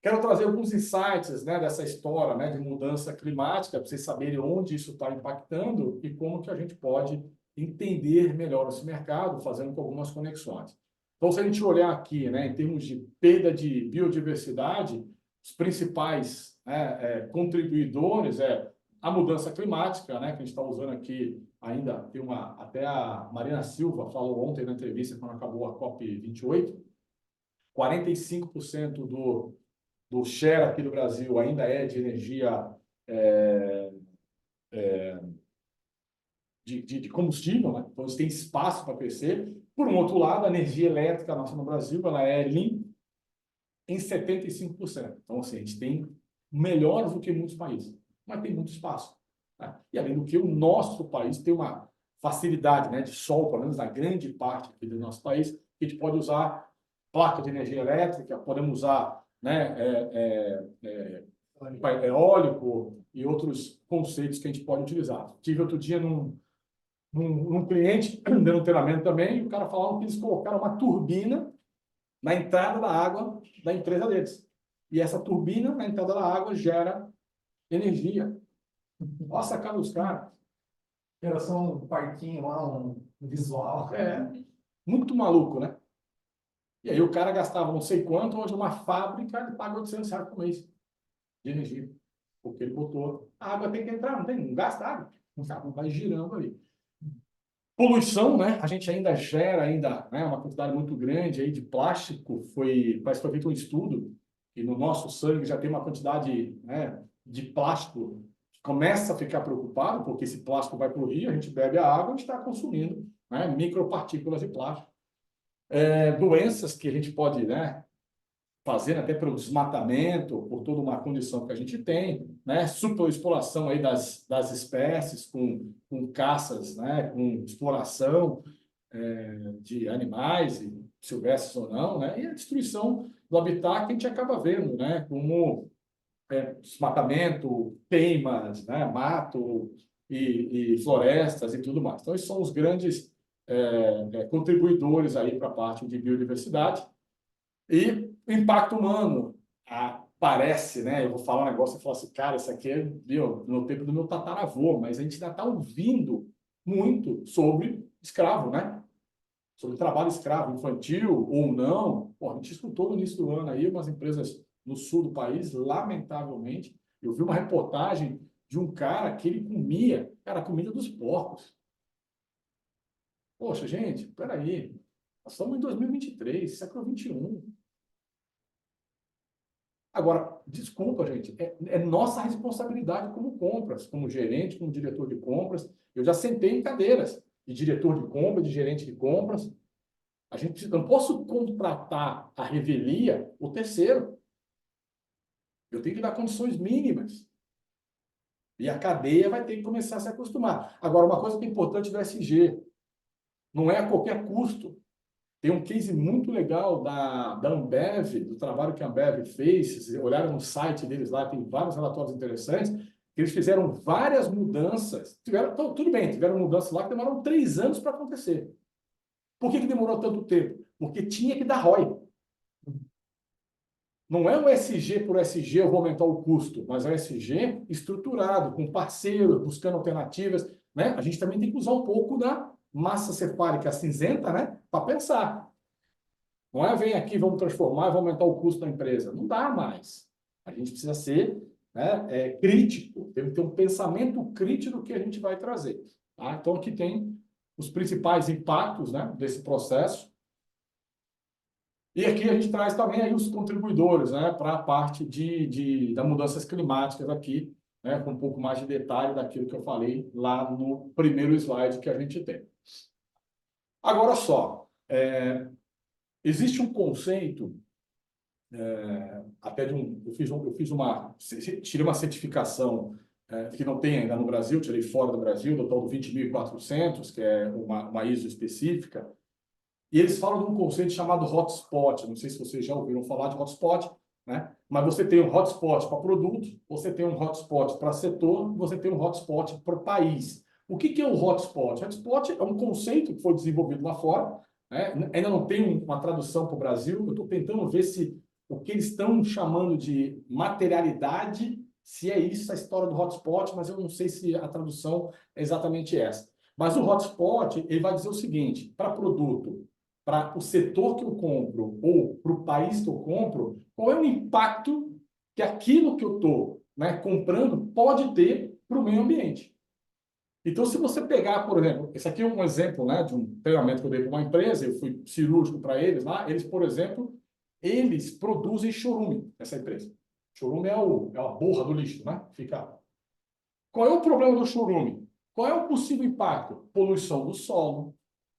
Quero trazer alguns insights, né, dessa história, né, de mudança climática, para vocês saberem onde isso está impactando e como que a gente pode entender melhor esse mercado, fazendo com algumas conexões. Então, se a gente olhar aqui, né, em termos de perda de biodiversidade, os principais, né, contribuidores a mudança climática, né, que a gente está usando aqui ainda, até a Marina Silva falou ontem na entrevista, quando acabou a COP28, 45% do share aqui do Brasil ainda é de energia de combustível, né? Então, isso tem espaço para crescer. Por um outro lado, a energia elétrica nossa no Brasil, ela é limpa em 75%. Então, assim, a gente tem melhor do que muitos países, mas tem muito espaço. Né? E além do que, o nosso país tem uma facilidade, né, de sol, pelo menos na grande parte aqui do nosso país, que a gente pode usar placa de energia elétrica, podemos usar, né, eólico e outros conceitos que a gente pode utilizar. Tive outro dia num cliente, dando um treinamento também, e o cara falava que eles colocaram uma turbina na entrada da água da empresa deles. E essa turbina na entrada da água gera energia. Olha a sacada dos caras. Era só um parquinho lá, um visual. Muito maluco, né? E aí o cara gastava não sei quanto, hoje uma fábrica ele paga R$800 por mês de energia. Porque ele botou, a água tem que entrar, não gasta água. Então, vai girando ali. Poluição, né? A gente ainda gera né, uma quantidade muito grande aí de plástico. Parece que foi feito um estudo e no nosso sangue já tem uma quantidade, né, de plástico que começa a ficar preocupado, porque esse plástico vai para o rio, a gente bebe a água e está consumindo, né, micropartículas de plástico. Doenças que a gente pode, né, fazendo até pelo desmatamento, por toda uma condição que a gente tem, né? Superexploração aí das espécies com caças, né? Com exploração de animais, silvestres ou não, né? E a destruição do habitat que a gente acaba vendo, né? Como desmatamento, queimas, né? Mato e florestas e tudo mais. Então, esses são os grandes contribuidores aí para a parte de biodiversidade. E o impacto humano aparece, né? Eu vou falar um negócio e falar assim, cara, isso aqui é no tempo do meu tataravô, mas a gente ainda está ouvindo muito sobre escravo, né? Sobre trabalho escravo infantil ou não. Pô, a gente escutou no início do ano aí umas empresas no sul do país, lamentavelmente. Eu vi uma reportagem de um cara que ele comia, cara, a comida dos porcos. Poxa, gente, peraí. Nós estamos em 2023, século XXI. Agora, desculpa, gente, é nossa responsabilidade como compras, como gerente, como diretor de compras. Eu já sentei em cadeiras de diretor de compras, de gerente de compras, não posso contratar a revelia o terceiro. Eu tenho que dar condições mínimas. E a cadeia vai ter que começar a se acostumar. Agora, uma coisa que é importante do SG, não é a qualquer custo. Tem um case muito legal da Ambev, do trabalho que a Ambev fez. Se vocês olharem no site deles lá, tem vários relatórios interessantes. Eles fizeram várias mudanças. Então, tudo bem, tiveram mudanças lá que demoraram 3 anos para acontecer. Por que demorou tanto tempo? Porque tinha que dar ROI. Não é o SG por SG, eu vou aumentar o custo, mas é o SG estruturado, com parceiros, buscando alternativas. Né? A gente também tem que usar um pouco da massa cefálica cinzenta, né? Para pensar. Não é vem aqui, vamos transformar e vamos aumentar o custo da empresa. Não dá mais. A gente precisa ser, né, crítico, tem que ter um pensamento crítico do que a gente vai trazer. Tá? Então, aqui tem os principais impactos, né, desse processo. E aqui a gente traz também aí os contribuidores, né, para a parte das mudanças climáticas aqui, né, com um pouco mais de detalhe daquilo que eu falei lá no primeiro slide que a gente tem. Agora só, existe um conceito, até tirei uma certificação que não tem ainda no Brasil, tirei fora do Brasil, do tal do 20.400, que é uma ISO específica, e eles falam de um conceito chamado hotspot. Não sei se vocês já ouviram falar de hotspot, né? Mas você tem um hotspot para produto, você tem um hotspot para setor, você tem um hotspot para o país. O que é o hotspot? Hotspot é um conceito que foi desenvolvido lá fora, né? Ainda não tem uma tradução para o Brasil. Eu estou tentando ver se o que eles estão chamando de materialidade, se é isso a história do hotspot, mas eu não sei se a tradução é exatamente essa. Mas o hotspot, ele vai dizer o seguinte: para produto, para o setor que eu compro ou para o país que eu compro, qual é o impacto que aquilo que eu estou, né, comprando pode ter para o meio ambiente. Então, se você pegar, por exemplo, esse aqui é um exemplo, né, de um treinamento que eu dei para uma empresa, eu fui cirúrgico para eles lá, eles, por exemplo, eles produzem chorume, essa empresa. Chorume é a borra do lixo, né? Fica. Qual é o problema do chorume? Qual é o possível impacto? Poluição do solo.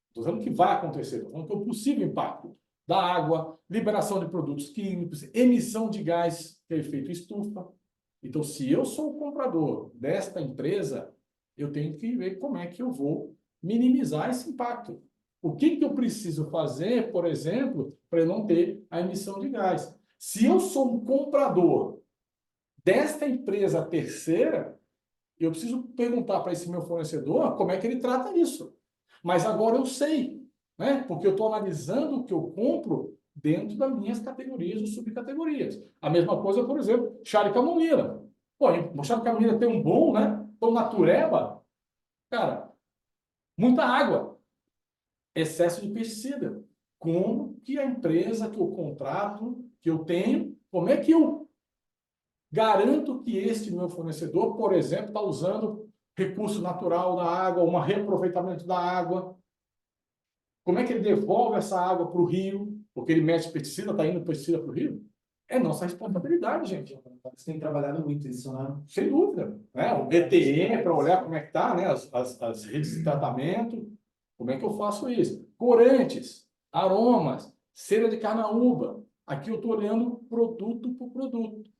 Estou dizendo que vai acontecer, estou falando que é o possível impacto da água, liberação de produtos químicos, emissão de gás, que é efeito estufa. Então, se eu sou o comprador desta empresa, eu tenho que ver como é que eu vou minimizar esse impacto. O que eu preciso fazer, por exemplo, para eu não ter a emissão de gás? Se eu sou um comprador desta empresa terceira, eu preciso perguntar para esse meu fornecedor como é que ele trata isso. Mas agora eu sei, né? Porque eu estou analisando o que eu compro dentro das minhas categorias ou subcategorias. A mesma coisa, por exemplo, chá de camomila. Pô, o chá de camomila tem um bom, né? Então, natureba, cara, muita água, excesso de pesticida. Como que a empresa que eu contrato, que eu tenho, como é que eu garanto que este meu fornecedor, por exemplo, está usando recurso natural da água, um reaproveitamento da água? Como é que ele devolve essa água para o rio? Porque ele mete pesticida, está indo pesticida para o rio? É nossa responsabilidade, gente. Você tem trabalhado muito isso, né? Sem dúvida. Né? O ETE, para olhar como é que está, né? As redes de tratamento. Como é que eu faço isso? Corantes, aromas, cera de carnaúba. Aqui eu estou olhando produto por produto.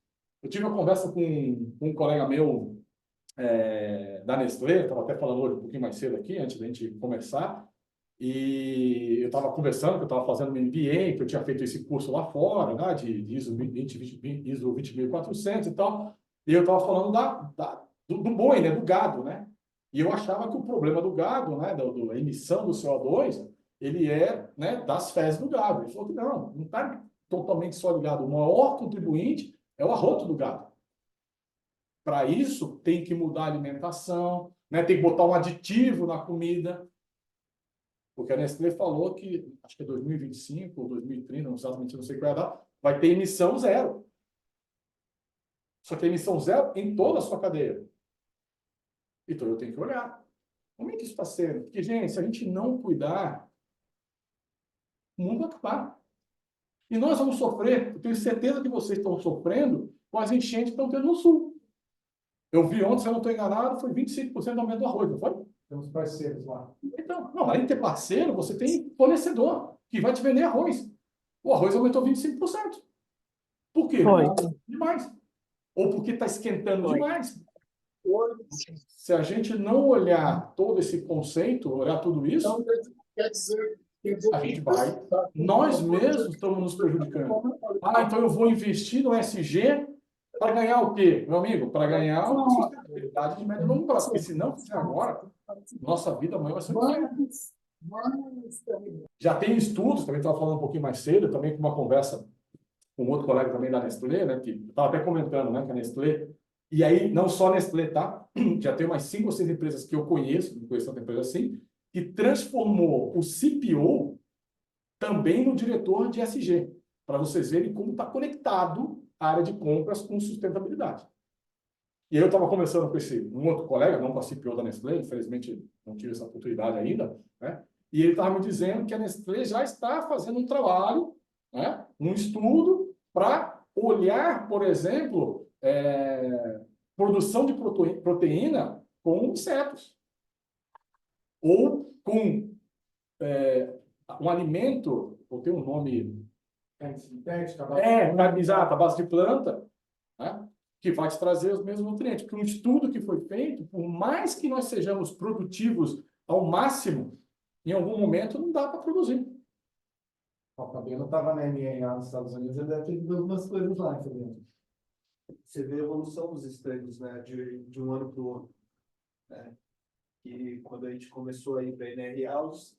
Eu tive uma conversa com um colega meu da Nestlé, estava até falando hoje um pouquinho mais cedo aqui, antes da gente começar, e eu estava conversando, que eu estava fazendo um MBA, que eu tinha feito esse curso lá fora, né, de ISO 20.400 e tal, e eu estava falando do boi, né, do gado, né? E eu achava que o problema do gado, né, da emissão do CO2, ele é, né, das fezes do gado. Ele falou que não está totalmente só ligado. O maior contribuinte é o arroto do gado. Para isso, tem que mudar a alimentação, né? Tem que botar um aditivo na comida. Porque a Nestlé falou que, acho que é 2025 ou 2030, não exatamente, não sei qual é a data, vai ter emissão zero. Só que emissão zero em toda a sua cadeia. Então, eu tenho que olhar. Como é que isso está sendo? Porque, gente, se a gente não cuidar, o mundo vai acabar. E nós vamos sofrer. Eu tenho certeza que vocês estão sofrendo com as enchentes que estão tendo no Sul. Eu vi ontem, se eu não estou enganado, foi 25% do aumento do arroz, não foi? Temos parceiros lá. Então, não, além de ter parceiro, você tem fornecedor. que vai te vender arroz. O arroz aumentou 25%. Por quê? Foi. Demais. Ou porque está esquentando Foi. demais. Se a gente não olhar todo esse conceito, olhar tudo isso, a gente vai. Nós mesmos estamos nos prejudicando. Ah, então eu vou investir no SG para ganhar o quê? Meu amigo, para ganhar uma sustentabilidade de médio e longo prazo. Porque se não fizer agora, nossa vida amanhã vai ser um inferno. Já tem estudos, também estava falando um pouquinho mais cedo, também com uma conversa com outro colega também da Nestlé, né, que estava até comentando, né, que a Nestlé, e aí não só a Nestlé, tá? Já tem umas 5 ou 6 empresas que eu conheço, não conheço tanta empresa assim, que transformou o CPO também no diretor de SG, para vocês verem como está conectado a área de compras com sustentabilidade. E aí eu estava conversando com um outro colega, não com a CPO da Nestlé, infelizmente não tive essa oportunidade ainda, né? E ele estava me dizendo que a Nestlé já está fazendo um trabalho, né, um estudo para olhar, por exemplo, produção de proteína com insetos. Ou com um alimento, ou tem um nome... Sintética, exato, a base de planta, né, que vai te trazer os mesmos nutrientes. Porque um estudo que foi feito, por mais que nós sejamos produtivos ao máximo, em algum momento não dá para produzir. O Fabiano estava na MMA nos Estados Unidos, ele deve ter visto algumas coisas lá, Fabiano. Você vê a evolução dos estandes, né, de um ano para o outro. Né? E quando a gente começou a ir para a NR House,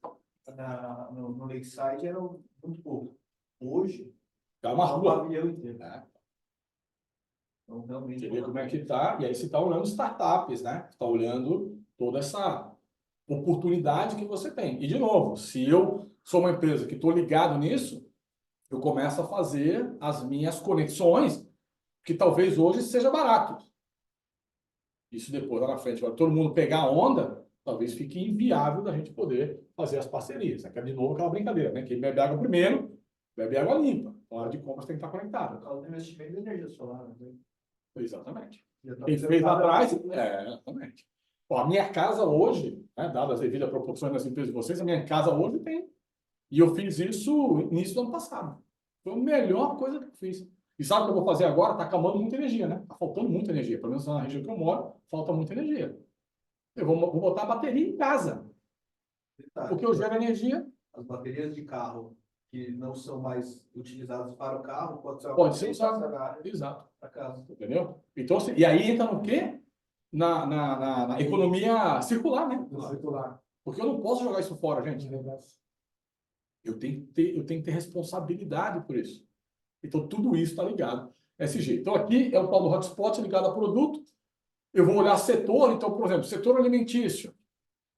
no Lakeside era muito pouco. Hoje, Dá uma é um rua. pavilhão inteiro. Né? Então, realmente, Você vê como é que está, e aí você está olhando startups, né? Está olhando toda essa oportunidade que você tem. E, de novo, se eu sou uma empresa que estou ligado nisso, eu começo a fazer as minhas conexões, que talvez hoje seja barato. Isso depois, lá na frente, vai todo mundo pegar a onda, talvez fique inviável da gente poder fazer as parcerias. É de novo aquela brincadeira, né? Quem bebe água primeiro, bebe água limpa. A hora de compras tem que estar conectado. o investimento de energia solar. Né? Exatamente. Já tá Quem fez lá atrás, preparado. exatamente. Ó, a minha casa hoje, né, dadas as devidas proporções das empresas de vocês, a minha casa hoje tem. E eu fiz isso no início do ano passado. Foi a melhor coisa que eu fiz. E sabe o que eu vou fazer agora? Está acabando muita energia, né? Está faltando muita energia. Pelo menos na região que eu moro, falta muita energia. Eu vou botar a bateria em casa. Porque eu gero energia. As baterias de carro que não são mais utilizadas para o carro, pode ser uma Pode ser bateria usado. estacionária Exato. para casa. Entendeu? Então, e aí entra no quê? Na economia circular, né? Circular. Porque eu não posso jogar isso fora, gente. Eu tenho que ter responsabilidade por isso. Então, tudo isso está ligado. SG. Então, aqui é o tal do hotspot ligado a produto. Eu vou olhar setor. Então, por exemplo, setor alimentício.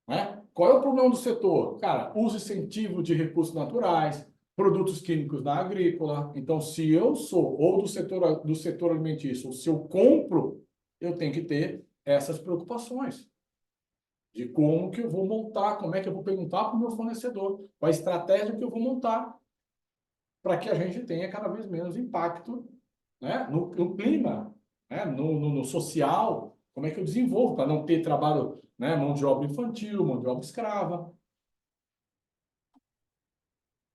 Né? Qual é o problema do setor? Cara, uso incentivo de recursos naturais, produtos químicos na agrícola. Então, se eu sou ou do setor alimentício, ou se eu compro, eu tenho que ter essas preocupações de como que eu vou montar, como é que eu vou perguntar para o meu fornecedor, qual a estratégia que eu vou montar para que a gente tenha cada vez menos impacto, né, no clima, né, no social, como é que eu desenvolvo para não ter trabalho, né, mão de obra infantil, mão de obra escrava.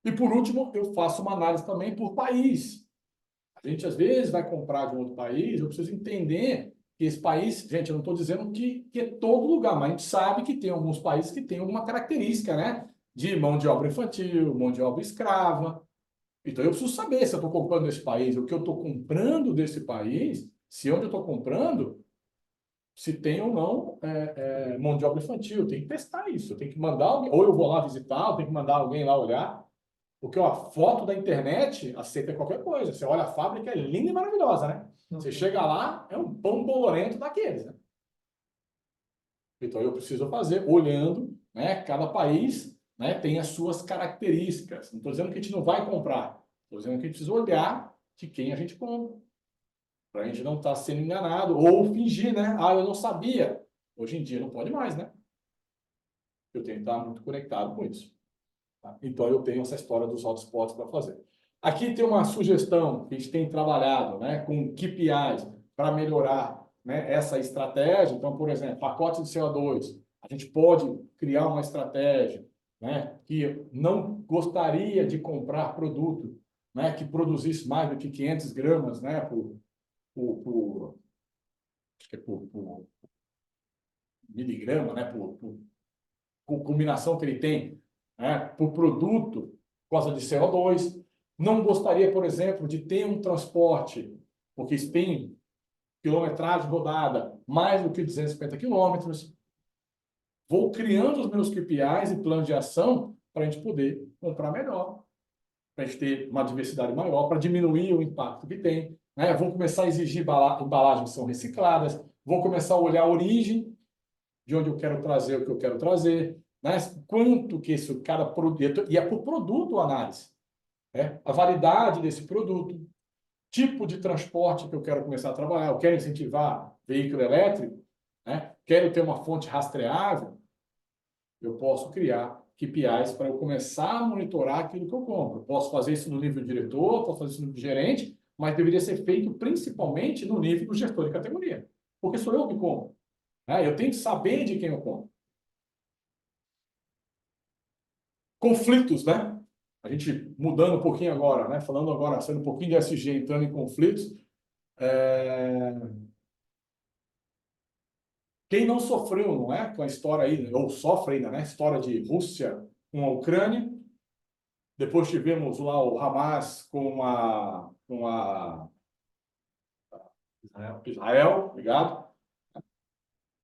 E por último, eu faço uma análise também por país. A gente às vezes vai comprar de um outro país, eu preciso entender que esse país, gente, eu não estou dizendo que é todo lugar, mas a gente sabe que tem alguns países que têm alguma característica, né, de mão de obra infantil, mão de obra escrava. Então, eu preciso saber se eu estou comprando desse país, o que eu estou comprando desse país, se onde eu estou comprando, se tem ou não mão de obra infantil. Eu tenho que testar isso. Eu tenho que mandar alguém, ou eu vou lá visitar, eu tenho que mandar alguém lá olhar. Porque ó, a foto da internet aceita qualquer coisa. Você olha a fábrica, é linda e maravilhosa, né? Você chega lá, é um pão bolorento daqueles, né? Então, eu preciso fazer, olhando, né, cada país, né, tem as suas características. Não estou dizendo que a gente não vai comprar. Estou dizendo que a gente precisa olhar de quem a gente compra. Para a gente não estar sendo enganado. Ou fingir, né? Ah, eu não sabia. Hoje em dia não pode mais, né? Eu tenho que estar muito conectado com isso. Tá? Então, eu tenho essa história dos hotspots para fazer. Aqui tem uma sugestão que a gente tem trabalhado, né, com KPIs para melhorar, né, essa estratégia. Então, por exemplo, pacote de CO2. A gente pode criar uma estratégia né, que não gostaria de comprar produto, né, que produzisse mais do que 500 gramas, né, acho que é por miligrama, né, por combinação que ele tem, né, por produto, por causa de CO2. Não gostaria, por exemplo, de ter um transporte, porque isso tem quilometragem rodada mais do que 250 quilômetros. Vou criando os meus KPIs e planos de ação para a gente poder comprar melhor, para a gente ter uma diversidade maior, para diminuir o impacto que tem. Né? Vou começar a exigir embalagens que são recicladas, vou começar a olhar a origem de onde eu quero trazer o que eu quero trazer, né? Quanto que esse cada produto, e é por produto a análise, né? A validade desse produto, tipo de transporte que eu quero começar a trabalhar, eu quero incentivar veículo elétrico, né? Quero ter uma fonte rastreável, eu posso criar KPIs para eu começar a monitorar aquilo que eu compro. Posso fazer isso no nível diretor, posso fazer isso no nível gerente, mas deveria ser feito principalmente no nível do gestor de categoria, porque sou eu que compro. Né? Eu tenho que saber de quem eu compro. Conflitos, né? A gente mudando um pouquinho agora, né? Falando agora, sendo um pouquinho de SG, entrando em conflitos. Quem não sofreu, não é? Com a história aí, ou sofre ainda, né? História de Rússia com a Ucrânia. Depois tivemos lá o Hamas com a Israel, obrigado.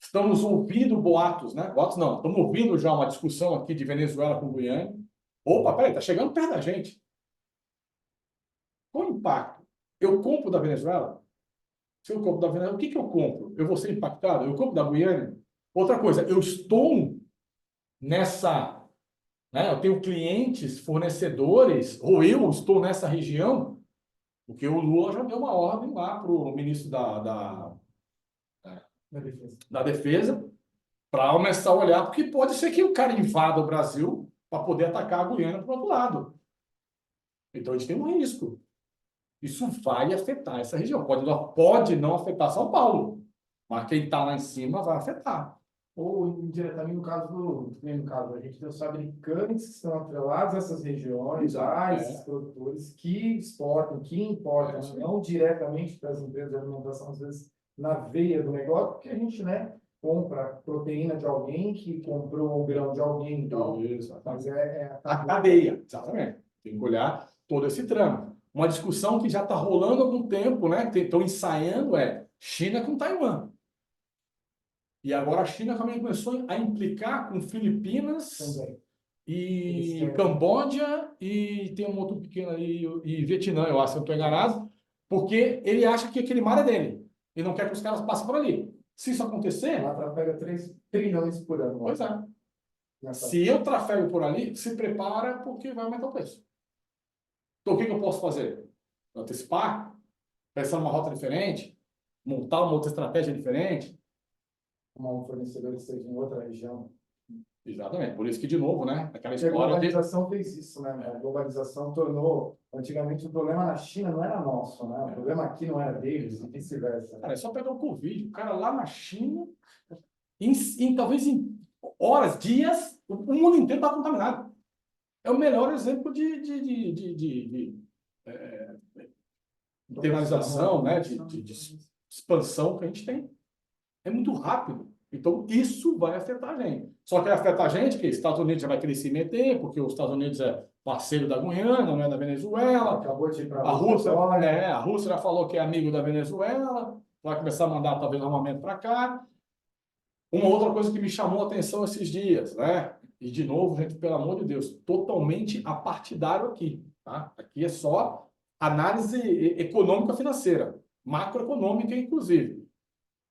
Estamos ouvindo boatos, né? Boatos não, estamos ouvindo já uma discussão aqui de Venezuela com Guiana. Opa, peraí, está chegando perto da gente. Qual o impacto? Eu compro da Venezuela? Se eu compro da Venezuela, o que eu compro? Eu vou ser impactado? Eu compro da Guiana? Outra coisa, eu estou nessa, né? Eu tenho clientes, fornecedores, ou eu estou nessa região, porque o Lula já deu uma ordem lá para o ministro da Defesa para começar a olhar, porque pode ser que o cara invada o Brasil para poder atacar a Guiana para o outro lado. Então, a gente tem um risco. Isso vai afetar essa região. Pode não afetar São Paulo, mas quem está lá em cima vai afetar. Ou indiretamente no caso, a gente tem os fabricantes que estão atrelados a essas regiões, a esses produtores que exportam, que importam, não diretamente para as empresas de alimentação, às vezes na veia do negócio, porque a gente, né, compra proteína de alguém que comprou o grão de alguém, então, mas A cadeia, exatamente. Tem que olhar todo esse trâmite. Uma discussão que já está rolando há algum tempo, né? Que estão ensaiando China com Taiwan. E agora a China também começou a implicar com Filipinas também. e Camboja e tem um outro pequeno aí, e Vietnã, eu acho, se eu estou enganado, porque ele acha que aquele mar é dele. E não quer que os caras passem por ali. Se isso acontecer... Ela trafega 3 trilhões por ano. Pois é. Se eu trafego por ali, se prepara porque vai aumentar o preço. Então, o que eu posso fazer? Antecipar? Pensar numa rota diferente? Montar uma outra estratégia diferente? Um fornecedor que esteja em outra região. Exatamente. Por isso que, de novo, né? Aquela A história globalização fez isso, né? A globalização tornou... Antigamente, o problema na China não era nosso, né? O problema aqui não era deles e vice-versa. Cara, é só pegar o Covid. O cara lá na China, talvez em horas, dias, o mundo inteiro está contaminado. É o melhor exemplo de internalização, né? De expansão que a gente tem. É muito rápido. Então, isso vai afetar a gente. Só que vai afetar a gente, que os Estados Unidos já vai querer se meter, porque os Estados Unidos é parceiro da Guiana, não é da Venezuela. Acabou de ir para A Rússia já falou que é amigo da Venezuela, vai começar a mandar talvez armamento para cá. Uma outra coisa que me chamou a atenção esses dias, né? E de novo, gente, pelo amor de Deus, totalmente apartidário aqui, tá? Aqui é só análise econômica financeira, macroeconômica, inclusive.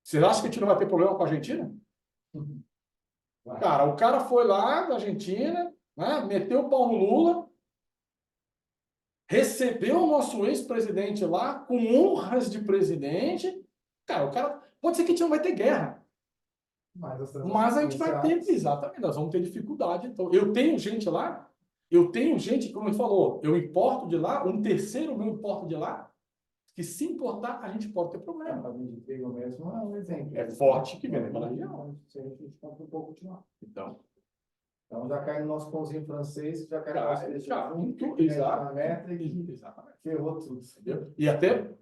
Você acha que a gente não vai ter problema com a Argentina? Cara, o cara foi lá da Argentina, né? Meteu o pau no Lula, recebeu o nosso ex-presidente lá com honras de presidente. Cara, o cara... Pode ser que a gente não vai ter guerra. Mas a gente vai ter, exatamente, nós vamos ter dificuldade. Então, eu tenho gente lá, como ele falou, eu importo de lá, um terceiro meu importo de lá, que se importar, a gente pode ter problema. A de trigo mesmo é um exemplo. É forte que vem da região. A gente compra um pouco de lá. Então, Então já cai no nosso pãozinho francês, já cai no Já, nosso peixe já, junto, muito, que mexe exato. na meta e Exatamente. ferrou tudo. Entendeu? E até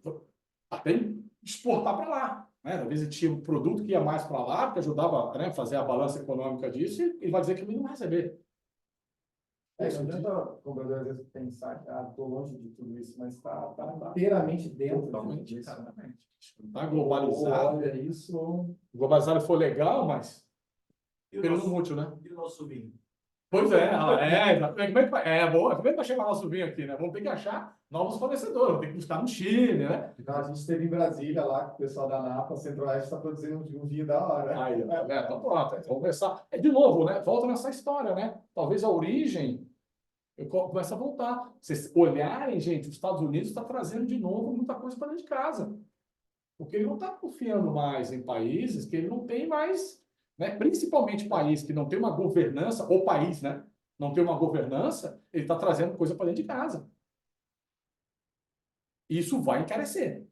exportar para lá. Né? Às vezes tinha um produto que ia mais para lá, que ajudava, né, a fazer a balança econômica disso, e ele vai dizer que ele não vai receber. Não adianta o comprador às vezes pensar que estou longe de tudo isso, mas está inteiramente dentro Totalmente, disso. exatamente. Está globalizado. Olha isso. Globalizado foi legal, mas E o pelo nosso, mútil, né? e o nosso vinho? Pois é, exatamente. Boa. Como é que vai chegar nosso vinho aqui, né? Vamos ter que achar novos fornecedores, vamos ter que buscar no Chile, né? Então, a gente esteve em Brasília lá, com o pessoal da Napa, Centro-Oeste está produzindo um vinho da hora. Aí, né? Então pronto, então vamos começar. De novo, né? Volta nessa história, né? Talvez a origem começa a voltar. Vocês olharem, gente, os Estados Unidos está trazendo de novo muita coisa para dentro de casa. Porque ele não está confiando mais em países que ele não tem mais, né? Principalmente país que não tem uma governança, ou país, né? Não tem uma governança, ele está trazendo coisa para dentro de casa. E isso vai encarecer,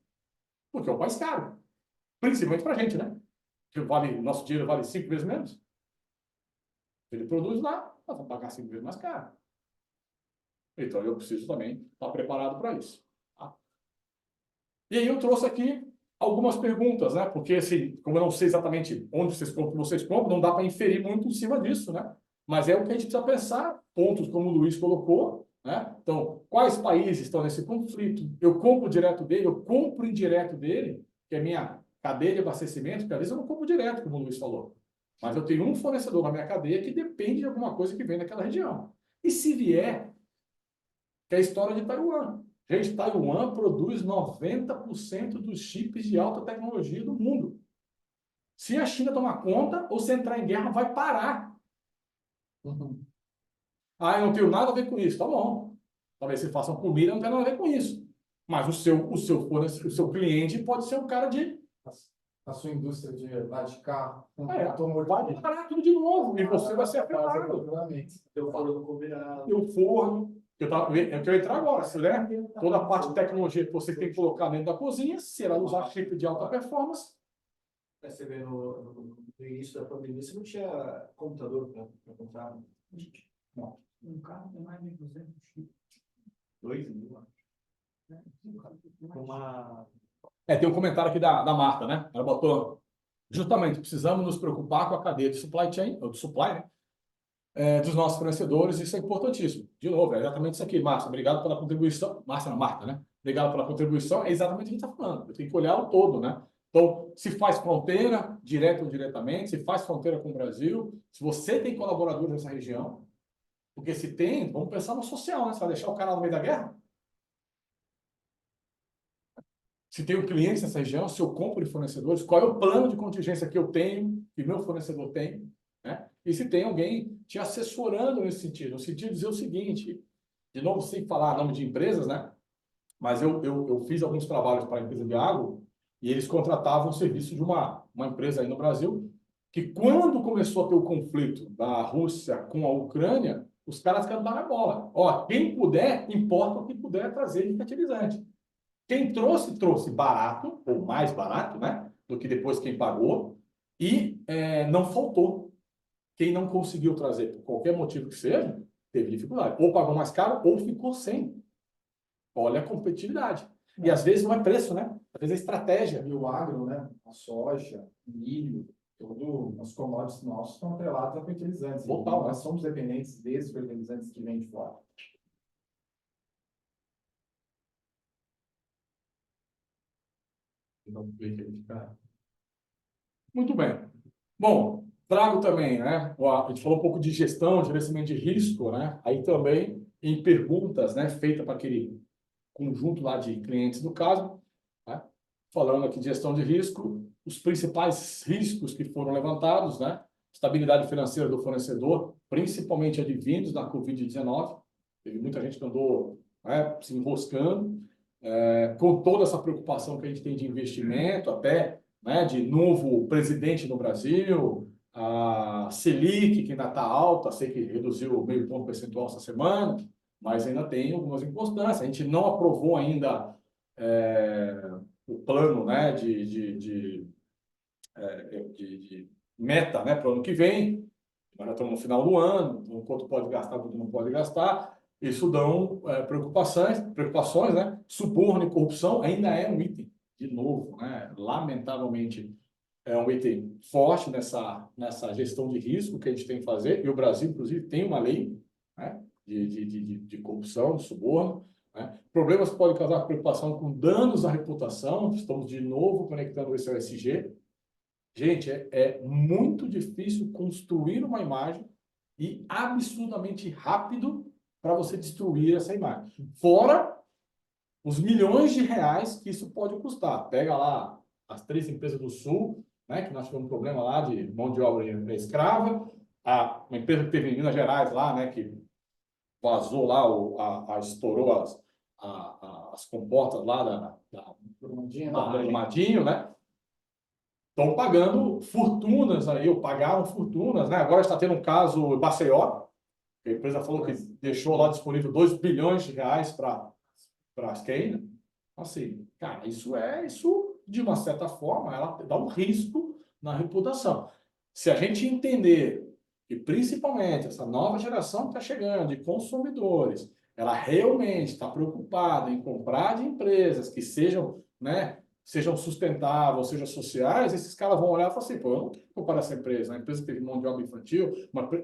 porque é um país caro. Principalmente para a gente, né? Que vale, nosso dinheiro vale 5 vezes menos. Ele produz lá, nós vamos pagar 5 vezes mais caro. Então eu preciso também estar preparado para isso. Tá? E aí eu trouxe aqui algumas perguntas, né? Porque assim, como eu não sei exatamente onde vocês compram, não dá para inferir muito em cima disso, né? Mas é o que a gente precisa pensar, pontos como o Luiz colocou, né? Então, quais países estão nesse conflito? Eu compro direto dele, eu compro indireto dele, que é minha cadeia de abastecimento, porque às vezes eu não compro direto, como o Luiz falou. Mas eu tenho um fornecedor na minha cadeia que depende de alguma coisa que vem daquela região. E se vier, que é a história de Taiwan. Gente, Taiwan produz 90% dos chips de alta tecnologia do mundo. Se a China tomar conta, ou se entrar em guerra, vai parar. Ah, eu não tenho nada a ver com isso. Tá bom. Talvez vocês façam comida, não tem nada a ver com isso. Mas o seu cliente pode ser um cara de... A sua indústria de carro, vai automotivo. parar tudo de novo. E você vai ser afetado. Eu falo combinado. E o forno... Eu quero entrar agora, se der, toda a parte de tecnologia que você tem que colocar dentro da cozinha, se ela usar chip de alta performance. Você vê no início da pandemia, você não tinha computador para comprar. Não. Um carro tem mais de 200 chips. 2.000, acho. Tem um comentário aqui da Marta, né? Ela botou, justamente, precisamos nos preocupar com a cadeia de supply chain, ou de supply, né? Dos nossos fornecedores, isso é importantíssimo. De novo, é exatamente isso aqui, Márcia. Obrigado pela contribuição. Márcia, não, Marta, né? Obrigado pela contribuição. É exatamente o que a gente está falando. Eu tenho que olhar o todo, né? Então, se faz fronteira, direto ou diretamente, se faz fronteira com o Brasil, se você tem colaboradores nessa região, porque se tem, vamos pensar no social, né? Você vai deixar o cara no meio da guerra? Se tem um cliente nessa região, se eu compro de fornecedores, qual é o plano de contingência que eu tenho, que meu fornecedor tem, né? E se tem alguém te assessorando nesse sentido, no sentido de dizer o seguinte, de novo, sem falar nome de empresas, né? Mas eu fiz alguns trabalhos para a empresa de água e eles contratavam o serviço de uma empresa aí no Brasil, que quando começou a ter o conflito da Rússia com a Ucrânia, os caras cantaram a bola. Ó, quem puder, importa o que puder trazer de fertilizante. Quem trouxe barato, ou mais barato, né? Do que depois quem pagou, e não faltou. Quem não conseguiu trazer, por qualquer motivo que seja, teve dificuldade. Ou pagou mais caro, ou ficou sem. Olha a competitividade. E às vezes não é preço, né? Às vezes é estratégia. E o agro, né? A soja, o milho, os commodities nossos estão atrelados a fertilizantes. Total, Nós somos dependentes desses fertilizantes que vêm de fora. Muito bem. Bom, trago também, né? A gente falou um pouco de gestão, gerenciamento de risco, né? Aí também em perguntas, né? Feita para aquele conjunto lá de clientes do caso, né? Falando aqui de gestão de risco, os principais riscos que foram levantados, né? Estabilidade financeira do fornecedor, principalmente advindos da Covid-19. Teve muita gente que andou, né, se enroscando, com toda essa preocupação que a gente tem de investimento, até, né, de novo presidente no Brasil, a Selic, que ainda está alta, sei que reduziu meio ponto percentual essa semana, mas ainda tem algumas inconstâncias. A gente não aprovou ainda o plano, né, de meta, né, para o ano que vem. Nós já estamos no final do ano, então, quanto pode gastar, quanto não pode gastar. Isso dão preocupações, né? Suborno e corrupção ainda é um item, de novo, né? Lamentavelmente, é um item forte nessa gestão de risco que a gente tem que fazer, e o Brasil, inclusive, tem uma lei, né, de corrupção, de suborno, né? Problemas que podem causar preocupação com danos à reputação, estamos de novo conectando esse ao ESG. Gente, é muito difícil construir uma imagem e absurdamente rápido para você destruir essa imagem. Fora os milhões de reais que isso pode custar. Pega lá as 3 empresas do Sul, né, que nós tivemos um problema lá de mão de obra escrava, uma empresa que teve em Minas Gerais lá, né, que vazou lá, estourou as comportas lá da Brumadinho, né? Estão pagando fortunas aí, ou pagaram fortunas, né? Agora está tendo um caso em Maceió, que a empresa falou que deixou lá disponível 2 bilhões de reais para as Kenya. Assim, cara, isso, de uma certa forma, ela dá um risco na reputação. Se a gente entender que, principalmente, essa nova geração que está chegando, de consumidores, ela realmente está preocupada em comprar de empresas que sejam, né, sejam sustentáveis, sejam sociais, esses caras vão olhar e falar assim, pô, eu não quero comprar essa empresa, uma empresa que teve mão de obra infantil,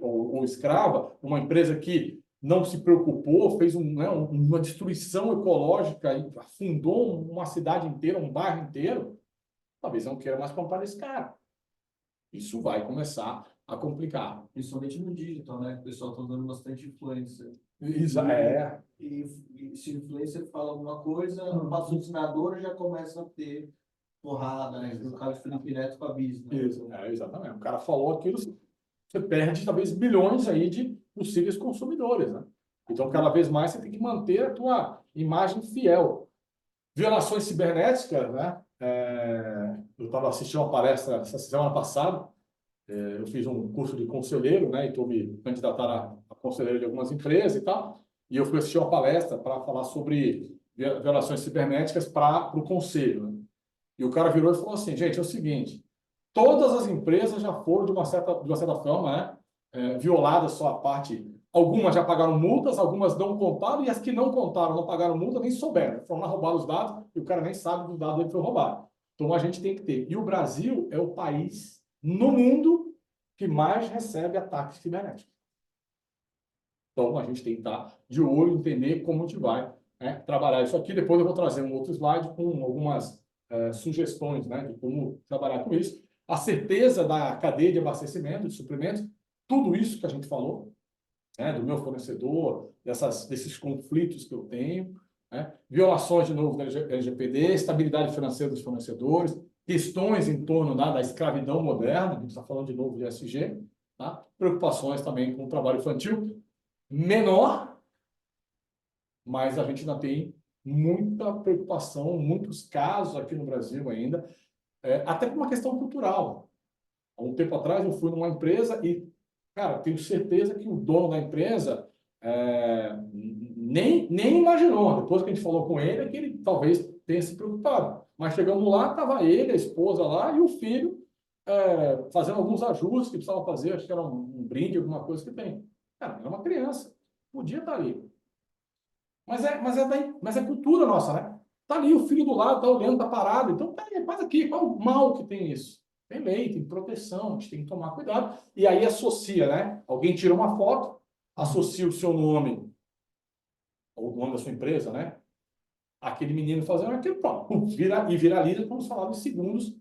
ou escrava, uma empresa que não se preocupou, fez uma destruição ecológica e afundou uma cidade inteira, um bairro inteiro, talvez não queira mais comprar desse cara. Isso vai começar a complicar. Principalmente no digital, né? O pessoal está usando bastante influencer. E se o influencer fala alguma coisa, o patrocinador já começa a ter porrada, né? No caso de Felipe Neto com a Bis, né? Exatamente. O cara falou aquilo, você perde talvez bilhões aí de possíveis consumidores, né? Então, cada vez mais você tem que manter a tua imagem fiel. Violações cibernéticas, né? Eu estava assistindo uma palestra essa semana passada, eu fiz um curso de conselheiro, né? E estou me candidatando a conselheiro de algumas empresas e tal. E eu fui assistir uma palestra para falar sobre violações cibernéticas para o conselho, né? E o cara virou e falou assim, gente, é o seguinte, todas as empresas já foram, de uma certa forma, né, violadas só a parte. Algumas já pagaram multas, algumas não contaram, e as que não contaram, não pagaram multa, nem souberam. Foram lá roubar os dados, e o cara nem sabe que o dado dele foi roubado. Então, a gente tem que ter. E o Brasil é o país no mundo que mais recebe ataques cibernéticos. Então, a gente tem que estar de olho, entender como a gente vai, né, trabalhar isso aqui. Depois eu vou trazer um outro slide com algumas sugestões, né, de como trabalhar com isso. A certeza da cadeia de abastecimento, de suprimentos, tudo isso que a gente falou, né, do meu fornecedor, desses conflitos que eu tenho, né, violações, de novo, da LGPD, estabilidade financeira dos fornecedores, questões em torno da escravidão moderna, a gente está falando de novo de ESG, tá? Preocupações também com o trabalho infantil, menor, mas a gente ainda tem muita preocupação, muitos casos aqui no Brasil ainda, até por uma questão cultural. Há um tempo atrás eu fui numa empresa e, cara, tenho certeza que o dono da empresa nem imaginou, depois que a gente falou com ele, que ele talvez tenha se preocupado. Mas chegamos lá, estava ele, a esposa lá e o filho fazendo alguns ajustes que precisavam fazer, acho que era um brinde, alguma coisa que tem. Cara, era uma criança, podia estar ali. Mas é cultura nossa, né? Tá ali o filho do lado, tá olhando, tá parado. Então, faz aqui, qual o mal que tem isso? Tem lei, tem proteção, a gente tem que tomar cuidado. E aí associa, né? Alguém tira uma foto, associa o seu nome, ou o nome da sua empresa, né? Aquele menino fazendo aquilo, pronto, viraliza, vamos falar em segundos,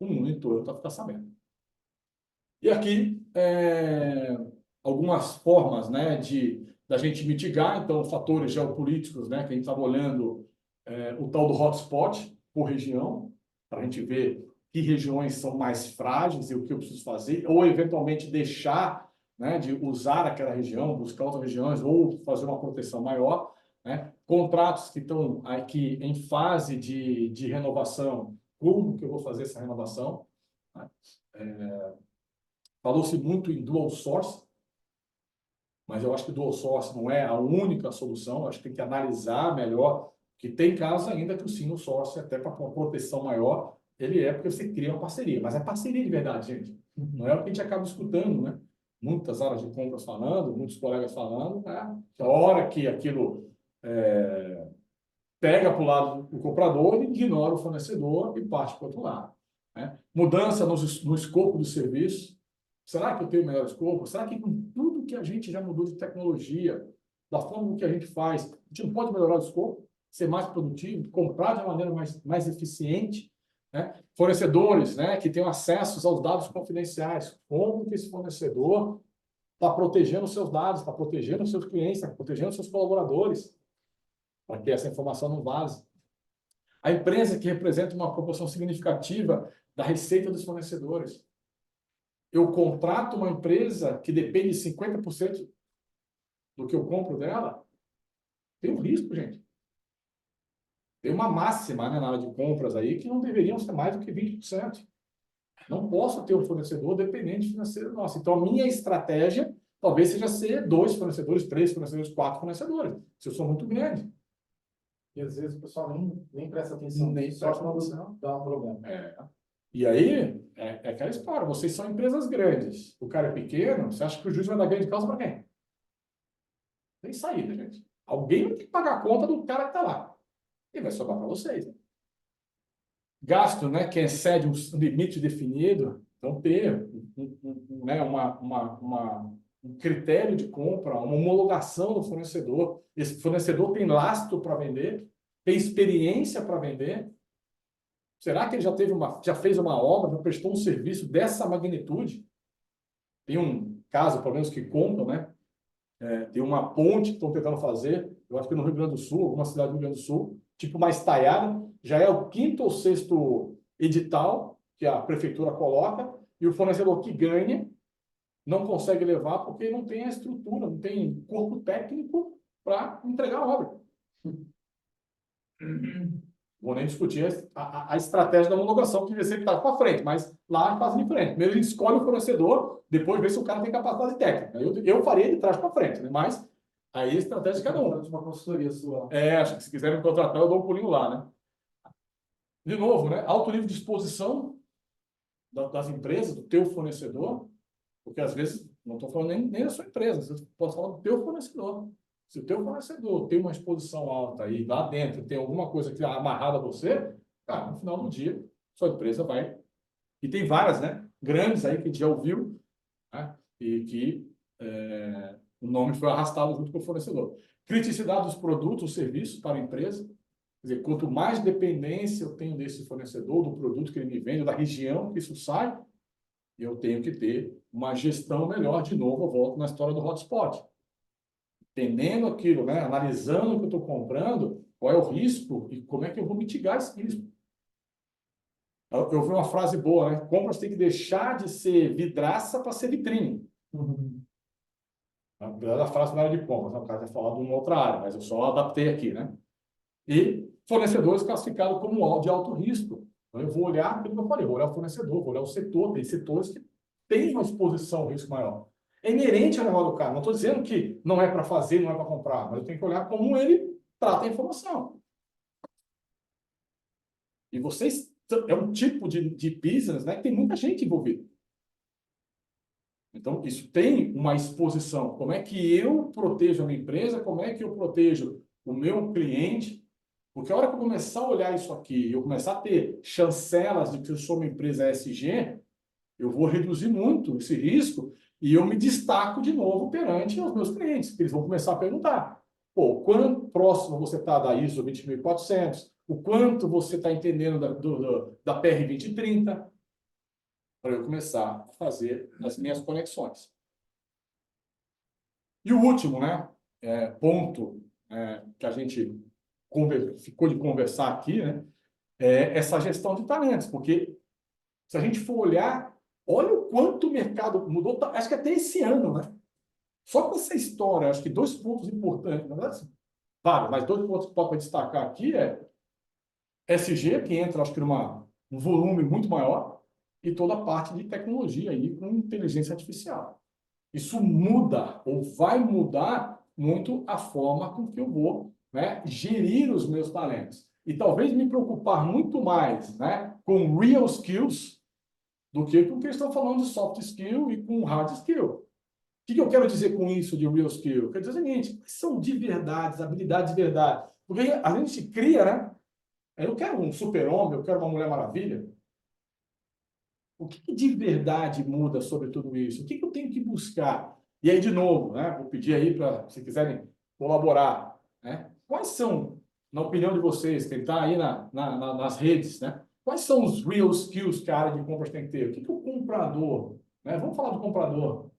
o mundo em torno está sabendo. E aqui, algumas formas, né, da gente mitigar, então, fatores geopolíticos, né, que a gente estava olhando, o tal do hotspot por região, para a gente ver que regiões são mais frágeis e o que eu preciso fazer, ou eventualmente deixar, né, de usar aquela região, buscar outras regiões, ou fazer uma proteção maior, né? Contratos que estão aqui em fase de renovação, como que eu vou fazer essa renovação? Né? Falou-se muito em dual source, mas eu acho que dual source não é a única solução, eu acho que tem que analisar melhor, que tem casos ainda que o single source, até para uma proteção maior, ele porque você cria uma parceria, mas é parceria de verdade, gente. Não é o que a gente acaba escutando, né? muitas áreas de compras falando, muitos colegas falando, né? Que a hora que aquilo pega para o lado do comprador, ele ignora o fornecedor e parte para o outro lado, né? Mudança no escopo do serviço. Será que eu tenho o melhor escopo? Será que com tudo que a gente já mudou de tecnologia, da forma que a gente faz, a gente não pode melhorar o escopo, ser mais produtivo, comprar de uma maneira mais eficiente, né? Fornecedores, né, que tenham acesso aos dados confidenciais. Como que esse fornecedor está protegendo os seus dados, está protegendo os seus clientes, está protegendo os seus colaboradores, para que essa informação não vaze. A empresa que representa uma proporção significativa da receita dos fornecedores. Eu contrato uma empresa que depende de 50% do que eu compro dela, tem um risco, gente. Tem uma máxima, né, na área de compras aí que não deveriam ser mais do que 20%. Não posso ter um fornecedor dependente financeiro nosso. Então, a minha estratégia talvez seja ser 2 fornecedores, 3 fornecedores, 4 fornecedores, se eu sou muito grande. E às vezes o pessoal nem presta atenção Nem nisso, presta só quando atenção. dá um problema. E aí, é aquela história, vocês são empresas grandes, o cara é pequeno, você acha que o juiz vai dar ganho de causa para quem? Tem saída, gente. Alguém vai ter que pagar a conta do cara que está lá. E vai sobrar para vocês. Né? Gasto, né, que excede um limite definido, então ter né, um critério de compra, uma homologação do fornecedor. Esse fornecedor tem lastro para vender, tem experiência para vender. Será que ele já fez uma obra, já prestou um serviço dessa magnitude? Tem um caso, pelo menos, que contam, né? Tem uma ponte que estão tentando fazer, eu acho que no Rio Grande do Sul, alguma cidade do Rio Grande do Sul, tipo uma estaiada, já é o 5º ou 6º edital que a prefeitura coloca, e o fornecedor que ganha não consegue levar porque não tem a estrutura, não tem corpo técnico para entregar a obra. Vou nem discutir a estratégia da homologação, que devia ser para frente, mas lá fazem diferente. Primeiro a gente escolhe o fornecedor, depois vê se o cara tem capacidade técnica. Eu faria de trás para frente, né? Mas aí a estratégia de cada um. De uma consultoria sua. Acho que se quiserem me contratar, eu dou um pulinho lá, né? De novo, né? Alto nível de exposição das empresas, do teu fornecedor, porque às vezes, não estou falando nem da sua empresa, eu posso falar do teu fornecedor. Se o teu fornecedor tem uma exposição alta e lá dentro tem alguma coisa que é amarrada a você, cara, no final do dia, sua empresa vai... E tem várias, né? Grandes aí que a gente já ouviu, né? E que o nome foi arrastado junto com o fornecedor. Criticidade dos produtos ou serviços para a empresa. Quer dizer, quanto mais dependência eu tenho desse fornecedor, do produto que ele me vende, da região que isso sai, eu tenho que ter uma gestão melhor. De novo, eu volto na história do hotspot. Entendendo aquilo, né? Analisando o que eu estou comprando, qual é o risco e como é que eu vou mitigar esse risco. Eu vi uma frase boa, né? Compras tem que deixar de ser vidraça para ser vitrine. A frase na área de compras, né? O cara vai falar de uma outra área, mas eu só adaptei aqui, né? E fornecedores classificados como de alto risco. Então, eu vou olhar aquilo que eu falei, vou olhar o fornecedor, vou olhar o setor, tem setores que têm uma exposição ao risco maior. É inerente ao negócio do cara. Não estou dizendo que não é para fazer, não é para comprar, mas eu tenho que olhar como ele trata a informação. E vocês, é um tipo de business, né, que tem muita gente envolvida. Então, isso tem uma exposição. Como é que eu protejo a minha empresa? Como é que eu protejo o meu cliente? Porque a hora que eu começar a olhar isso aqui, eu começar a ter chancelas de que eu sou uma empresa ESG, eu vou reduzir muito esse risco e eu me destaco de novo perante os meus clientes, porque eles vão começar a perguntar: pô, quanto próximo você está da ISO 20400? O quanto você está entendendo da PR 2030? Para eu começar a fazer as minhas conexões. E o último, né, ponto que a gente ficou de conversar aqui, né, é essa gestão de talentos, porque se a gente for olhar, olha o quanto o mercado mudou, acho que até esse ano, né? Só com essa história, acho que 2 pontos importantes, na verdade, vários, mas 2 pontos que podem destacar aqui é SG, que entra, acho que num volume muito maior, e toda a parte de tecnologia aí com inteligência artificial. Isso muda, ou vai mudar muito a forma com que eu vou, né, gerir os meus talentos. E talvez me preocupar muito mais, né, com real skills do que com o que estão falando de soft skill e com hard skill. que eu quero dizer com isso de real skill? Quer dizer o seguinte, quais são de verdade, as habilidades de verdade? Porque a gente cria, né? Eu quero um super-homem, eu quero uma Mulher Maravilha. O que de verdade muda sobre tudo isso? O que eu tenho que buscar? E aí, de novo, né? Vou pedir aí para, se quiserem colaborar, né? Quais são, na opinião de vocês, quem está aí nas redes, né? Quais são os real skills que a área de compras tem que ter? O que o comprador, né? Vamos falar do comprador,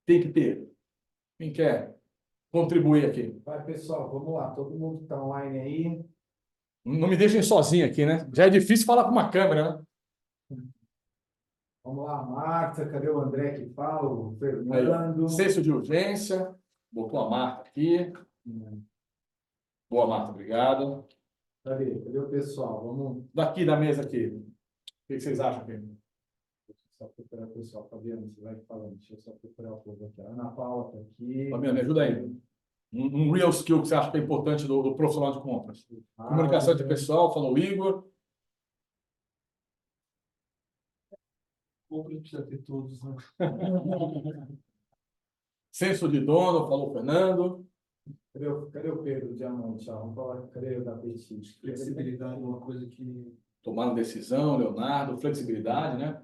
tem que ter. Quem quer contribuir aqui? Vai, pessoal, vamos lá. Todo mundo que está online aí. Não me deixem sozinho aqui, né? Já é difícil falar com uma câmera, né? Vamos lá, Marta. Cadê o André que fala? O Aí, ó. Fernando. Senso de urgência. Botou a Marta aqui. Boa, Marta, obrigado. Cadê o pessoal? Vamos Daqui da mesa aqui. O que vocês acham aqui? só procurar o pessoal. Fabiano, você vai falando. Deixa eu só procurar o povo aqui. A Ana Paula está aqui. Fabiano, me ajuda aí. Um real skill que você acha que é importante do profissional de compras. Comunicação de pessoal, falou o Igor. Compra precisa ter todos, né? Senso de dono, falou o Fernando. Cadê o Pedro Diamante? Ó, vamos falar. Cadê o da Petit? Flexibilidade é uma coisa que Tomando decisão, Leonardo. Flexibilidade, né?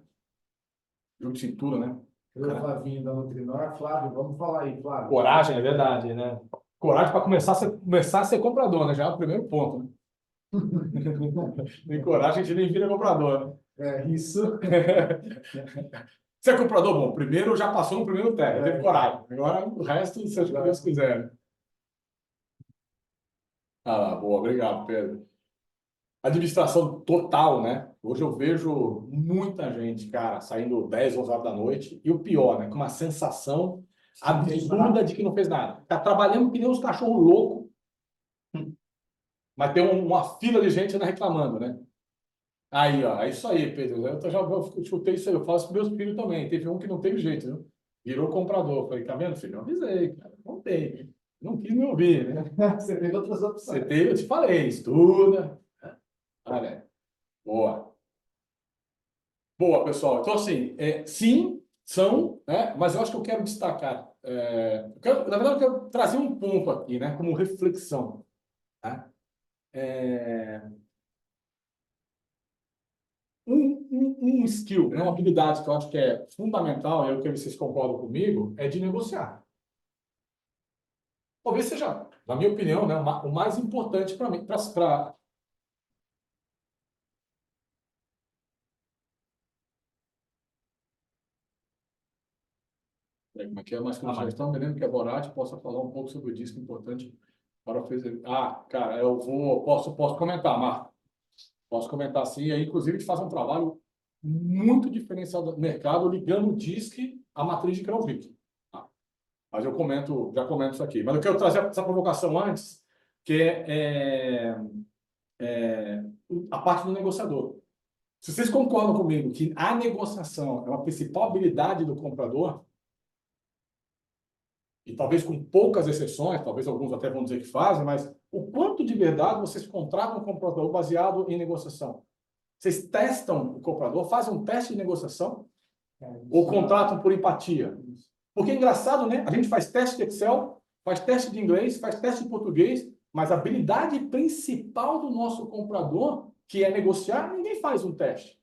Jogo de cintura, né? Cadê o Flavinho da Nutrinor? Flávio, vamos falar aí, Flávio. Coragem, é verdade, né? Coragem para começar a ser comprador, né? Já é o primeiro ponto, né? Tem coragem, a gente nem vira comprador, né? É isso. Você é comprador bom. Primeiro já passou no primeiro teste, teve coragem. Agora o resto, seja o que Deus quiser. Ah, boa, obrigado, Pedro. Administração total, né? Hoje eu vejo muita gente, cara, saindo 10, 11 horas da noite. E o pior, né? Com uma sensação absurda de que não fez nada. Tá trabalhando que nem os cachorros loucos. Mas tem uma fila de gente ainda reclamando, né? Aí, ó, é isso aí, Pedro. Eu chutei isso aí, eu faço com meus filhos também. Teve um que não teve jeito, viu? Virou comprador. Falei, tá vendo, filho? Eu avisei, cara. Não tem. Não quis me ouvir, né? Você teve outras opções. Você teve, eu te falei, estuda. Olha, boa. Boa, pessoal. Então, assim, sim, são, né? Mas eu acho que eu quero destacar. Na verdade, eu quero trazer um ponto aqui, né? Como reflexão. Tá? Um skill, né, uma habilidade que eu acho que é fundamental, e eu quero que vocês concordam comigo, é de negociar. Talvez seja, na minha opinião, né, o mais importante para mim, como é que é? Mas que vocês estão entendendo que a Borat possa falar um pouco sobre o disco importante para fazer. Ah, cara, posso comentar, Marco. Posso comentar sim, e aí, inclusive, a gente faz um trabalho muito diferenciado do mercado, ligando o DISC à matriz de Krausvik. Tá? Mas já comento isso aqui. Mas eu quero trazer essa provocação antes, que a parte do negociador. Se vocês concordam comigo que a negociação é uma principal habilidade do comprador, e talvez com poucas exceções, talvez alguns até vão dizer que fazem, mas o quanto de verdade vocês contratam um comprador baseado em negociação? Vocês testam o comprador, fazem um teste de negociação ou contratam por empatia? Porque é engraçado, né? A gente faz teste de Excel, faz teste de inglês, faz teste de português, mas a habilidade principal do nosso comprador, que é negociar, ninguém faz um teste.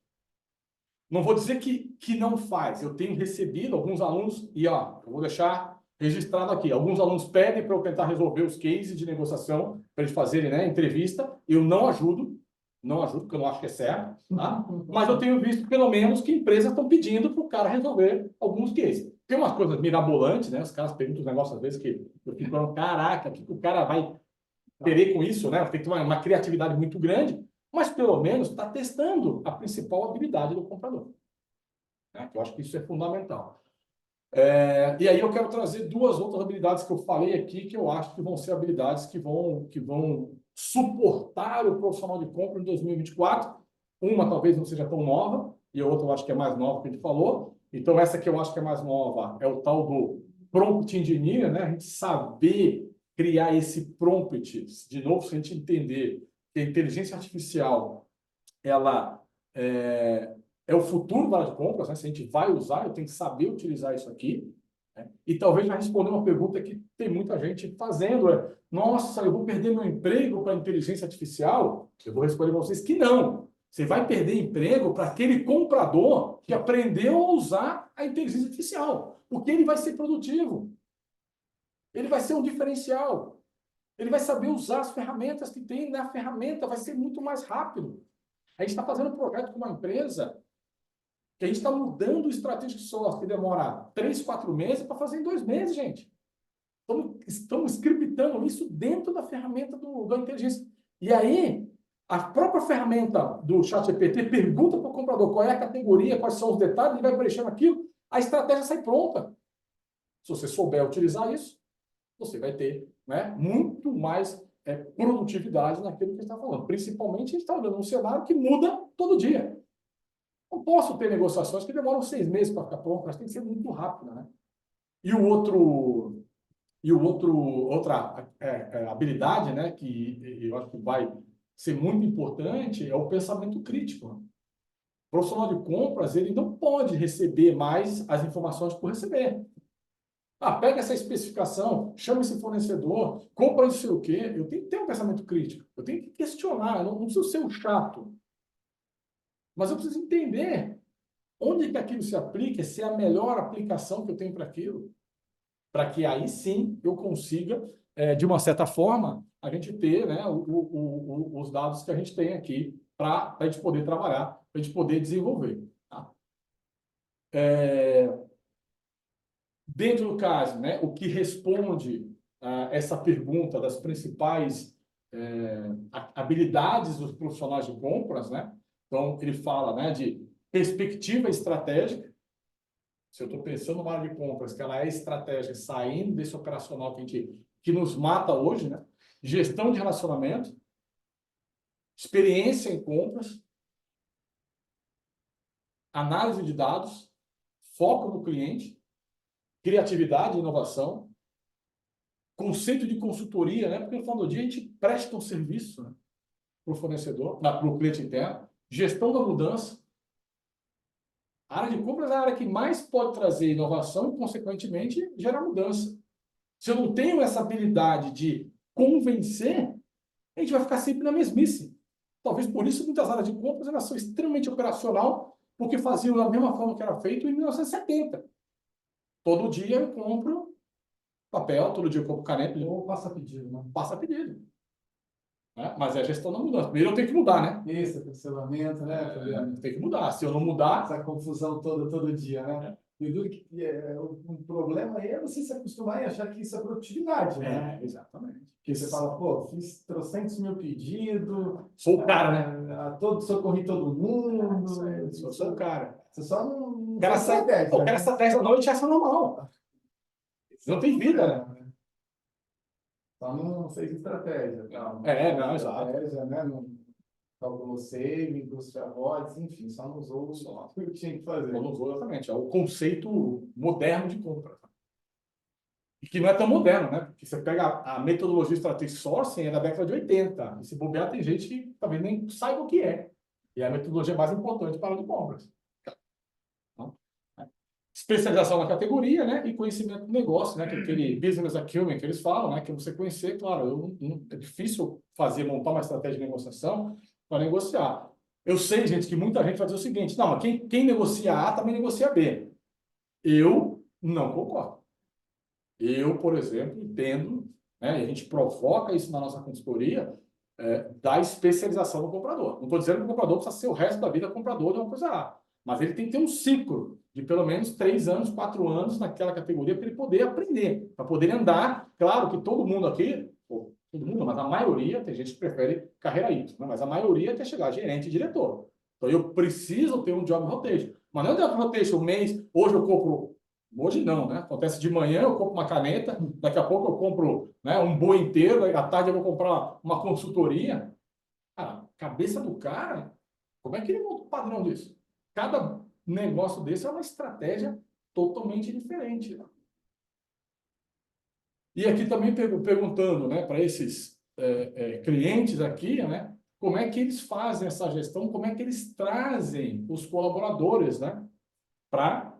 Não vou dizer que não faz. Eu tenho recebido alguns alunos, e ó, eu vou deixar registrado aqui. Alguns alunos pedem para eu tentar resolver os cases de negociação, para eles fazerem, né, entrevista. Eu não ajudo, porque eu não acho que é certo, tá? Mas eu tenho visto, pelo menos, que empresas estão pedindo para o cara resolver alguns cases. Tem umas coisas mirabolantes, né? Os caras perguntam os negócios, às vezes, que eu fico falando, caraca, o que o cara vai querer com isso, né? Tem que ter uma criatividade muito grande, mas, pelo menos, está testando a principal habilidade do comprador. Né? Eu acho que isso é fundamental. E aí eu quero trazer duas outras habilidades que eu falei aqui, que eu acho que vão ser habilidades que vão suportar o profissional de compra em 2024. Uma talvez não seja tão nova, e a outra eu acho que é mais nova, que a gente falou. Então, essa que eu acho que é mais nova é o tal do prompt engineer, né? A gente saber criar esse prompt. De novo, se a gente entender que a inteligência artificial, ela é o futuro da área de compras, né? Se a gente vai usar, eu tenho que saber utilizar isso aqui. né? E talvez vai responder uma pergunta que tem muita gente fazendo, nossa, eu vou perder meu emprego para a inteligência artificial? Eu vou responder para vocês que não. Você vai perder emprego para aquele comprador que aprendeu a usar a inteligência artificial, porque ele vai ser produtivo. Ele vai ser um diferencial. Ele vai saber usar as ferramentas que tem na ferramenta, vai ser muito mais rápido. A gente está fazendo um projeto com uma empresa que a gente está mudando o Strategic Source, que demora 3, 4 meses para fazer em 2 meses, gente. Estamos scriptando isso dentro da ferramenta da inteligência. E aí, a própria ferramenta do ChatGPT pergunta para o comprador qual é a categoria, quais são os detalhes, ele vai preenchendo aquilo, a estratégia sai pronta. Se você souber utilizar isso, você vai ter, né, muito mais produtividade naquilo que a gente está falando. Principalmente, a gente está olhando um cenário que muda todo dia. Não posso ter negociações que demoram 6 meses para ficar pronto, mas tem que ser muito rápido, né? E outra habilidade, né, que eu acho que vai ser muito importante é o pensamento crítico. Né? O profissional de compras, ele não pode receber mais as informações por receber. Pega essa especificação, chama esse fornecedor, compra não sei o quê. Eu tenho que ter um pensamento crítico. Eu tenho que questionar, eu não preciso ser um chato. Mas eu preciso entender onde que aquilo se aplica, se é a melhor aplicação que eu tenho para aquilo. Para que aí sim eu consiga, de uma certa forma, a gente ter, né, os dados que a gente tem aqui para a gente poder trabalhar, para a gente poder desenvolver. Tá? Dentro do caso, né, o que responde a essa pergunta das principais habilidades dos profissionais de compras, né? Então, ele fala, né, de perspectiva estratégica. Se eu estou pensando numa área de compras, que ela é estratégica, saindo desse operacional que nos mata hoje, né? Gestão de relacionamento, experiência em compras, análise de dados, foco no cliente, criatividade e inovação, conceito de consultoria, né? Porque no final do dia a gente presta um serviço, né, para o fornecedor, para o cliente interno, gestão da mudança. A área de compras é a área que mais pode trazer inovação e, consequentemente, gerar mudança. Se eu não tenho essa habilidade de convencer, a gente vai ficar sempre na mesmice. Talvez por isso muitas áreas de compras elas são extremamente operacional, porque faziam da mesma forma que era feito em 1970. Todo dia eu compro papel, todo dia eu compro caneta. Ou passa pedido, né? Passa pedido. Né? Mas é a gestão da mudança. Primeiro eu tenho que mudar, né? Isso, cancelamento, né? Tem que mudar. Se eu não mudar... Essa confusão toda, todo dia, né? E o duro que o problema aí é você se acostumar e achar que isso é produtividade, né? Exatamente. Porque você fala, pô, fiz 300 mil pedidos. Sou o cara, né? Socorri todo mundo. Sou o cara. Você só não. O cara sai 10 da noite e acha normal. Não tem vida, né? Só não fez estratégia. Não, exato. Estratégia, né? Não calculou savings, royalties, enfim, só não usou o que eu tinha que fazer. Não usou exatamente. É o conceito moderno de compra. E que não é tão moderno, né? Porque você pega a metodologia Strategic Sourcing, é da década de 80. E se bobear, tem gente que talvez nem saiba o que é. E é a metodologia mais importante para a área de compras. Então, especialização na categoria, né? E conhecimento do negócio, né? Que é aquele business acumen que eles falam, né? Que você conhecer, claro, é difícil montar uma estratégia de negociação para negociar. Eu sei, gente, que muita gente vai dizer o seguinte, não, mas quem negocia A também negocia B. Eu não concordo. Eu, por exemplo, entendo, né, e a gente provoca isso na nossa consultoria, da especialização do comprador. Não estou dizendo que o comprador precisa ser o resto da vida comprador de uma coisa A, mas ele tem que ter um ciclo de pelo menos 3 anos, 4 anos naquela categoria para ele poder aprender, para poder andar. Claro que todo mundo aqui, todo mundo, mas a maioria, tem gente que prefere carreira Y, né? Mas a maioria quer chegar a gerente e diretor. Então eu preciso ter um job rotation. Mas não é job rotation mês, hoje eu compro. Hoje não, né? Acontece de manhã eu compro uma caneta, daqui a pouco eu compro, né, um boi inteiro, à tarde eu vou comprar uma consultoria. Cara, cabeça do cara, como é que ele monta o padrão disso? Cada negócio desse é uma estratégia totalmente diferente. Né? E aqui também perguntando, né, para esses clientes aqui, né, como é que eles fazem essa gestão, como é que eles trazem os colaboradores, né, para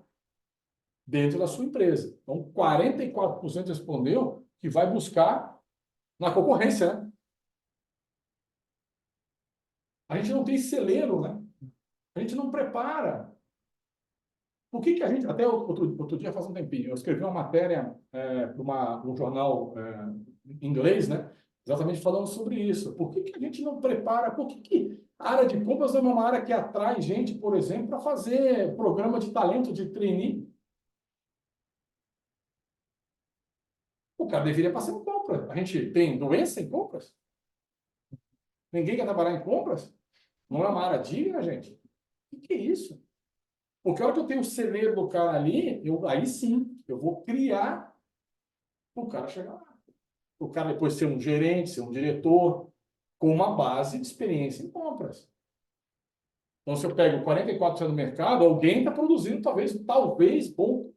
dentro da sua empresa. Então, 44% respondeu que vai buscar na concorrência, né? A gente não tem celeiro, né? A gente não prepara. Por que que a gente... Até outro dia, faz um tempinho, eu escrevi uma matéria para um jornal em inglês, né? Exatamente falando sobre isso. Por que que a gente não prepara? Por que que a área de compras é uma área que atrai gente, por exemplo, para fazer programa de talento de trainee? O cara deveria passar em compra. A gente tem doença em compras? Ninguém quer trabalhar em compras? Não é uma área digna, gente? O que é isso? Porque a hora que eu tenho o celeiro do cara ali, aí sim, eu vou criar o cara chegar lá. O cara depois ser um gerente, ser um diretor, com uma base de experiência em compras. Então, se eu pego 44% do mercado, alguém está produzindo talvez bom,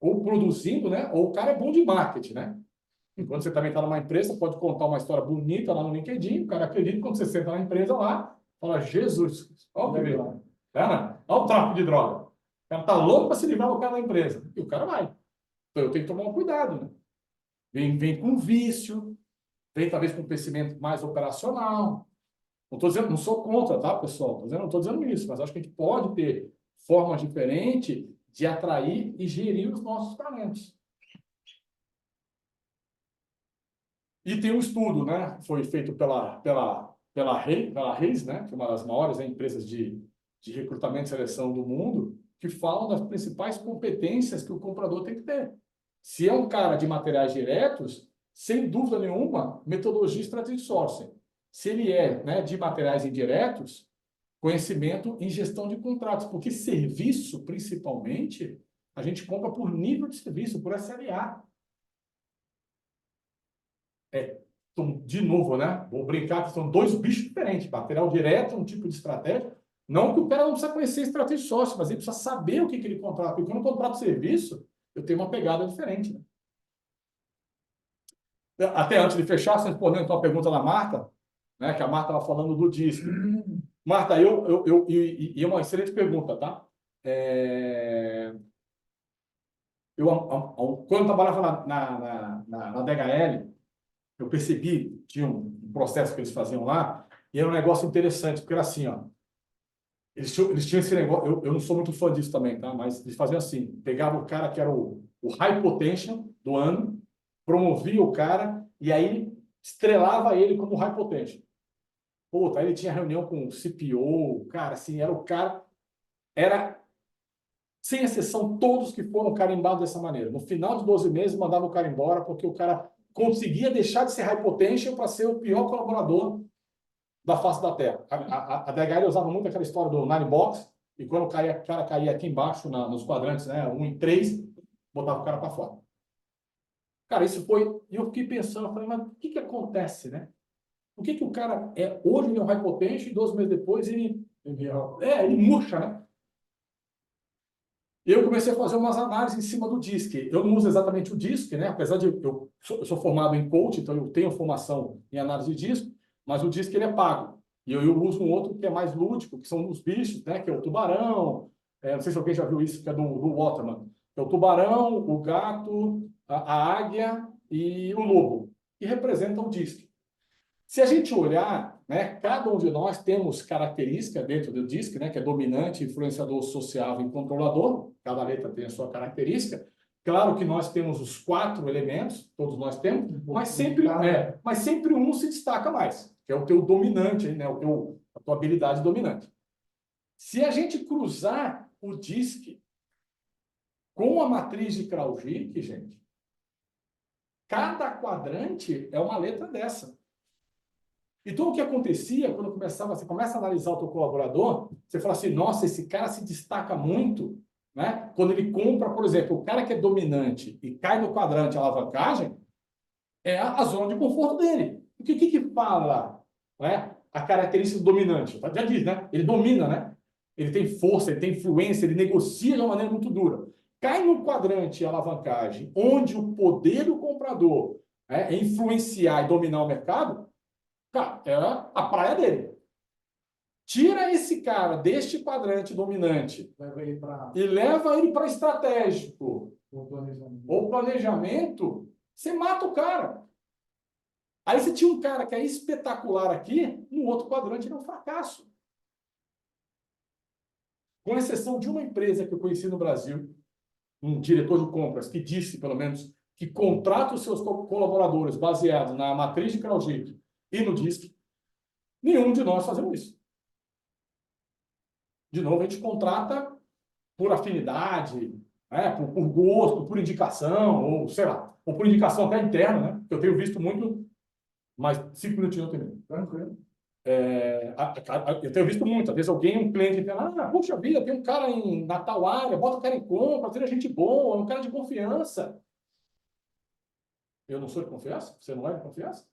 ou produzindo, né? Ou o cara é bom de marketing, né? Quando você também está numa empresa, pode contar uma história bonita lá no LinkedIn, o cara acredita, quando você senta na empresa lá, fala, Jesus, olha o que veio. Olha o tráfico de droga. O cara está louco para se livrar do cara da empresa. E o cara vai. Então eu tenho que tomar um cuidado, né? Vem com vício, vem talvez com crescimento mais operacional. Não estou dizendo, não sou contra, tá, pessoal? Não estou dizendo isso, mas acho que a gente pode ter formas diferentes de atrair e gerir os nossos talentos. E tem um estudo, né? Foi feito pela Reis, né? Que é uma das maiores, né, empresas de recrutamento e seleção do mundo, que falam das principais competências que o comprador tem que ter. Se é um cara de materiais diretos, sem dúvida nenhuma, metodologia e strategic sourcing. Se ele é, né, de materiais indiretos, conhecimento em gestão de contratos, porque serviço, principalmente, a gente compra por nível de serviço, por SLA. De novo, né? Vou brincar que são dois bichos diferentes. Material direto, um tipo de estratégia. Não que o cara não precisa conhecer estratégia sócio, mas ele precisa saber o que ele contrata. Porque quando eu contrato serviço, eu tenho uma pegada diferente, né? Até antes de fechar, respondendo então a pergunta da Marta, né? Que a Marta estava falando do disco. Marta, e é uma excelente pergunta, tá? Quando eu trabalhava na DHL, eu percebi, tinha um processo que eles faziam lá, e era um negócio interessante, porque era assim, ó, eles tinham esse negócio, eu não sou muito fã disso também, tá? Mas eles faziam assim, pegavam o cara que era o high potential do ano, promovia o cara, e aí estrelava ele como high potential. Puta, aí ele tinha reunião com o CPO, cara, assim, era o cara, era, sem exceção, todos que foram carimbados dessa maneira. No final de 12 meses, mandava o cara embora, porque o cara conseguia deixar de ser high potential para ser o pior colaborador da face da Terra. A DHL usava muito aquela história do nine box, e quando o cara caía aqui embaixo, nos quadrantes, né, 1 em 3, botava o cara para fora. Cara, isso foi... E eu fiquei pensando, falei, mas o que acontece, né? Por que o cara hoje ele é um high potential e 12 meses depois ele murcha, né? Eu comecei a fazer umas análises em cima do DISC. Eu não uso exatamente o DISC, né? Apesar de eu sou formado em coach, então eu tenho formação em análise de DISC, mas o DISC ele é pago. E eu uso um outro que é mais lúdico, que são os bichos, né? Que é o tubarão. Não sei se alguém já viu isso, que é do Waterman. É o tubarão, o gato, a águia e o lobo, que representam o DISC. Se a gente olhar, né, cada um de nós temos características dentro do DISC, né, que é dominante, influenciador, sociável e controlador. Cada letra tem a sua característica. Claro que nós temos os 4 elementos, todos nós temos, mas sempre um se destaca mais, que é o teu dominante, né, a tua habilidade dominante. Se a gente cruzar o DISC com a matriz de Kraujic, gente, cada quadrante é uma letra dessa. Então, o que acontecia quando você começa a analisar o teu colaborador, você fala assim, nossa, esse cara se destaca muito, né? Quando ele compra, por exemplo, o cara que é dominante e cai no quadrante alavancagem, é a zona de conforto dele. O que fala, né, a característica do dominante? Já diz, né? Ele domina, né? Ele tem força, ele tem influência, ele negocia de uma maneira muito dura. Cai no quadrante alavancagem, onde o poder do comprador é influenciar e dominar o mercado, cara, é a praia dele. Tira esse cara deste quadrante dominante Leva ele para e leva ele para estratégico o planejamento. ou planejamento, você mata o cara. Aí você tinha um cara que é espetacular aqui, no outro quadrante ele é um fracasso. Com exceção de uma empresa que eu conheci no Brasil, um diretor de compras que disse, pelo menos, que contrata os seus colaboradores baseado na matriz de Kraujik e no DISC, nenhum de nós fazemos isso. De novo, a gente contrata por afinidade, né, por gosto, por indicação, ou sei lá, ou por indicação até interna, né? Eu tenho visto muito, mas 5 minutinhos eu termino. Tranquilo. Eu tenho visto muito, às vezes alguém, um cliente, fala, puxa vida, tem um cara na tal área, bota o cara em compra, ele é gente boa, é um cara de confiança. Eu não sou de confiança? Você não é de confiança?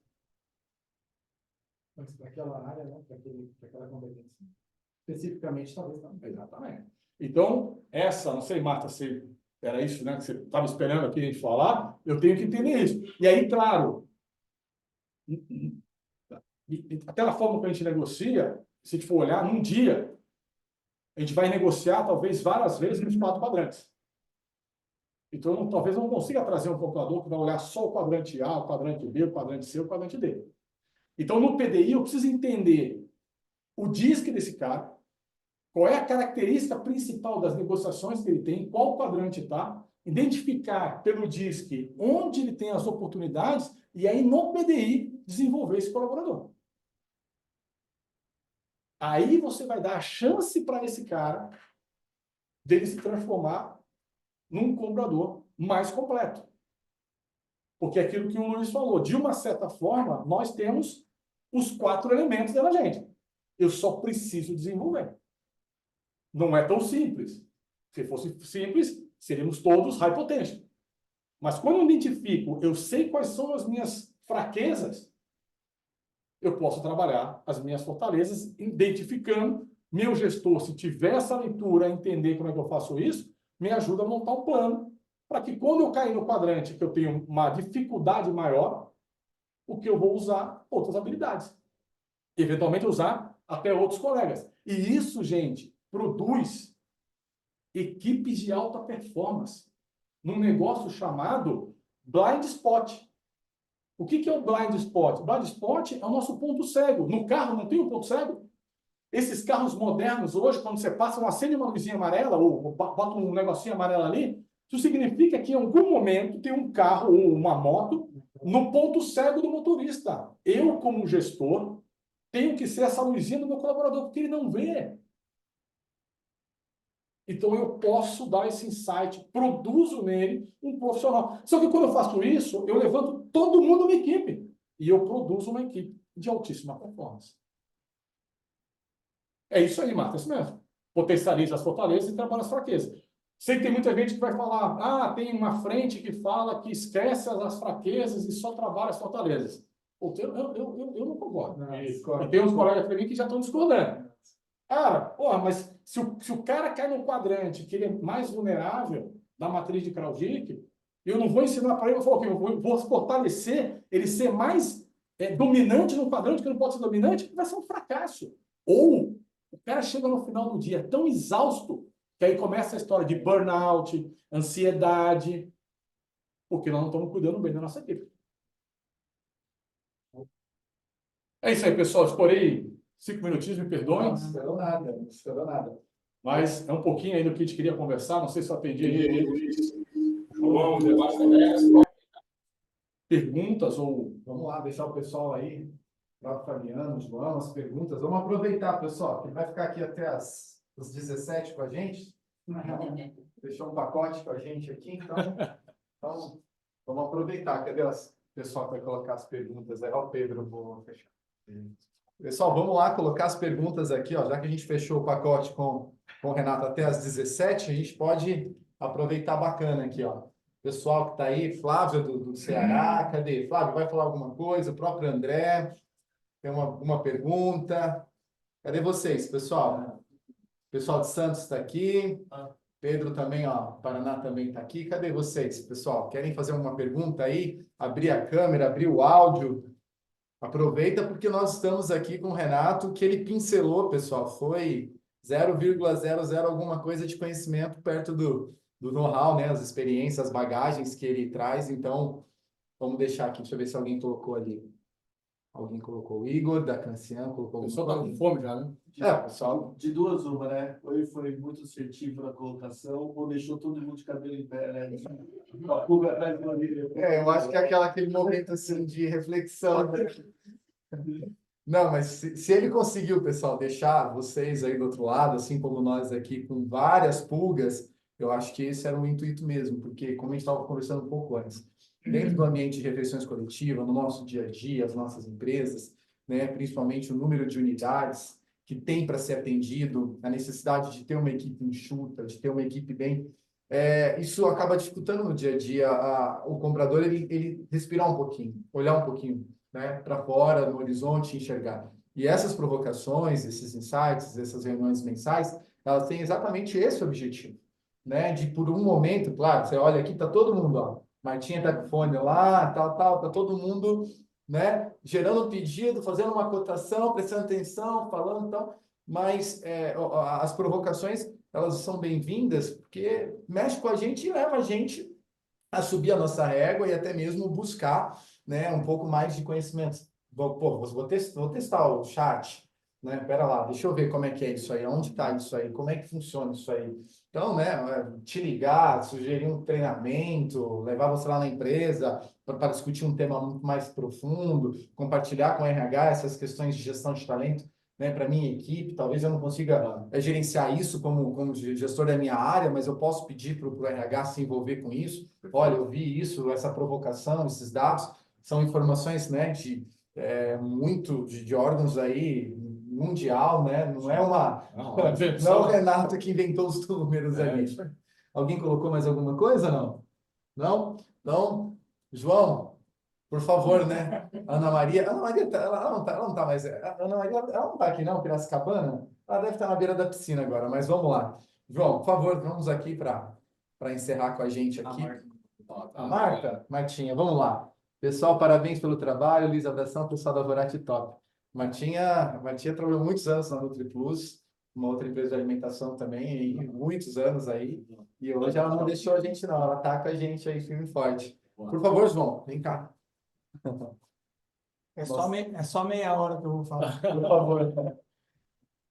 Mas para aquela área, né? Para aquela competência. Especificamente, talvez não. Exatamente. Então, não sei, Marta, se era isso, né, que você estava esperando aqui a gente falar, eu tenho que entender isso. E aí, claro, até a forma que a gente negocia, se a gente for olhar, num dia, a gente vai negociar talvez várias vezes nos 4 quadrantes. Então, talvez eu não consiga trazer um computador que vai olhar só o quadrante A, o quadrante B, o quadrante C, o quadrante D. Então, no PDI, eu preciso entender o DISC desse cara, qual é a característica principal das negociações que ele tem, qual quadrante está, identificar pelo DISC onde ele tem as oportunidades e aí, no PDI, desenvolver esse colaborador. Aí você vai dar a chance para esse cara dele se transformar num comprador mais completo. Porque é aquilo que o Luiz falou, de uma certa forma, nós temos os 4 elementos da gente. Eu só preciso desenvolver. Não é tão simples. Se fosse simples, seríamos todos high potential. Mas quando eu identifico, eu sei quais são as minhas fraquezas, eu posso trabalhar as minhas fortalezas, identificando. Meu gestor, se tiver essa leitura, entender como é que eu faço isso, me ajuda a montar um plano para que quando eu cair no quadrante que eu tenho uma dificuldade maior, o que eu vou usar outras habilidades. Eventualmente usar até outros colegas. E isso, gente, produz equipes de alta performance num negócio chamado blind spot. O que é o blind spot? Blind spot é o nosso ponto cego. No carro não tem um ponto cego? Esses carros modernos hoje, quando você passa, acende uma luzinha amarela ou bota um negocinho amarelo ali, isso significa que em algum momento tem um carro ou uma moto no ponto cego do motorista. Eu, como gestor, tenho que ser essa luzinha do meu colaborador, porque ele não vê. Então, eu posso dar esse insight, produzo nele um profissional. Só que quando eu faço isso, eu levanto todo mundo da minha equipe. E eu produzo uma equipe de altíssima performance. É isso aí, Marta, é isso mesmo. Potencializa as fortalezas e trabalha as fraquezas. Sei que tem muita gente que vai falar, tem uma frente que fala que esquece as fraquezas e só trabalha as fortalezas. Eu não concordo. E tem uns colegas para mim que já estão discordando. Cara, mas se o cara cai num quadrante que ele é mais vulnerável da matriz de Kraujik, eu não vou ensinar para ele, eu vou fortalecer ele ser mais dominante num quadrante que não pode ser dominante, vai ser um fracasso. Ou o cara chega no final do dia tão exausto que aí começa a história de burnout, ansiedade, porque nós não estamos cuidando bem da nossa equipe. É isso aí, pessoal. Escorei 5 minutinhos, me perdoem. Não esperou nada, não esperou nada. Mas é um pouquinho aí do que a gente queria conversar. Não sei se eu atendi João, debate perguntas ou... Vamos lá, deixar o pessoal aí, o próprio Fabiano, João, as perguntas. Vamos aproveitar, pessoal, que vai ficar aqui até as 17 com a gente. Fechou um pacote com a gente aqui, então vamos aproveitar. Cadê o pessoal que vai colocar as perguntas? Ó, o Pedro, vou fechar. Pessoal, vamos lá colocar as perguntas aqui, ó. Já que a gente fechou o pacote com o Renato até as 17, a gente pode aproveitar bacana aqui, ó. Pessoal que está aí, Flávio do Ceará, cadê? Flávio, vai falar alguma coisa? O próprio André, tem uma pergunta. Cadê vocês, pessoal? Pessoal de Santos está aqui. Pedro também, ó, Paraná também está aqui. Cadê vocês, pessoal? Querem fazer uma pergunta aí? Abrir a câmera, abrir o áudio? Aproveita porque nós estamos aqui com o Renato, que ele pincelou, pessoal, foi 0,00 alguma coisa de conhecimento perto do know-how, né? As experiências, as bagagens que ele traz. Então, vamos deixar aqui, deixa eu ver se alguém colocou ali. Alguém colocou o Igor, da Cancian, colocou O alguma pessoal tá com coisa? fome já, né? Pessoal. De duas, uma, né? Ou ele foi muito assertivo na colocação, ou deixou todo mundo de cabelo em pé, né? Com a pulga atrás da orelha. Eu acho que é aquele momento assim de reflexão, né? Não, mas se ele conseguiu, pessoal, deixar vocês aí do outro lado, assim como nós aqui, com várias pulgas, eu acho que esse era o intuito mesmo, porque, como a gente estava conversando um pouco antes, dentro do ambiente de refeições coletivas, no nosso dia a dia, as nossas empresas, né, principalmente o número de unidades que tem para ser atendido, a necessidade de ter uma equipe enxuta, de ter uma equipe bem. Isso acaba dificultando no dia a dia o comprador ele respirar um pouquinho, olhar um pouquinho, né, para fora, no horizonte, enxergar. E essas provocações, esses insights, essas reuniões mensais, elas têm exatamente esse objetivo, né, de por um momento, claro, você olha aqui, tá todo mundo, ó, Martinha tá com fone lá, tal, tá todo mundo, né, gerando um pedido, fazendo uma cotação, prestando atenção, falando tal, mas as provocações, elas são bem-vindas porque mexe com a gente e leva a gente a subir a nossa régua e até mesmo buscar, né, um pouco mais de conhecimento. Vou testar o chat, né? Pera lá, deixa eu ver como é que é isso aí, onde está isso aí, como é que funciona isso aí. Então, né, te ligar, sugerir um treinamento, levar você lá na empresa para discutir um tema muito mais profundo, compartilhar com o RH essas questões de gestão de talento, né, para minha equipe. Talvez eu não consiga gerenciar isso como gestor da minha área, mas eu posso pedir para o RH se envolver com isso. Olha, eu vi isso, essa provocação, esses dados, são informações, né, de órgãos aí mundial, né? Não é não é o Renato que inventou os números ali. Alguém colocou mais alguma coisa, não? Não? Então, João, por favor, né? Ana Maria ela não tá mais. A Ana Maria, ela não tá aqui, não, Piracicabana? Ela deve estar na beira da piscina agora, mas vamos lá. João, por favor, vamos aqui para encerrar com a gente aqui. A Marta, Martinha, vamos lá. Pessoal, parabéns pelo trabalho. Luiz, abração, pessoal da Vorati Top. Martinha trabalhou muitos anos na NutriPlus, uma outra empresa de alimentação também, e muitos anos aí. E hoje ela não deixou a gente, não. Ela tá com a gente aí firme e forte. Por favor, João, vem cá. É só meia hora que eu vou falar. Por favor.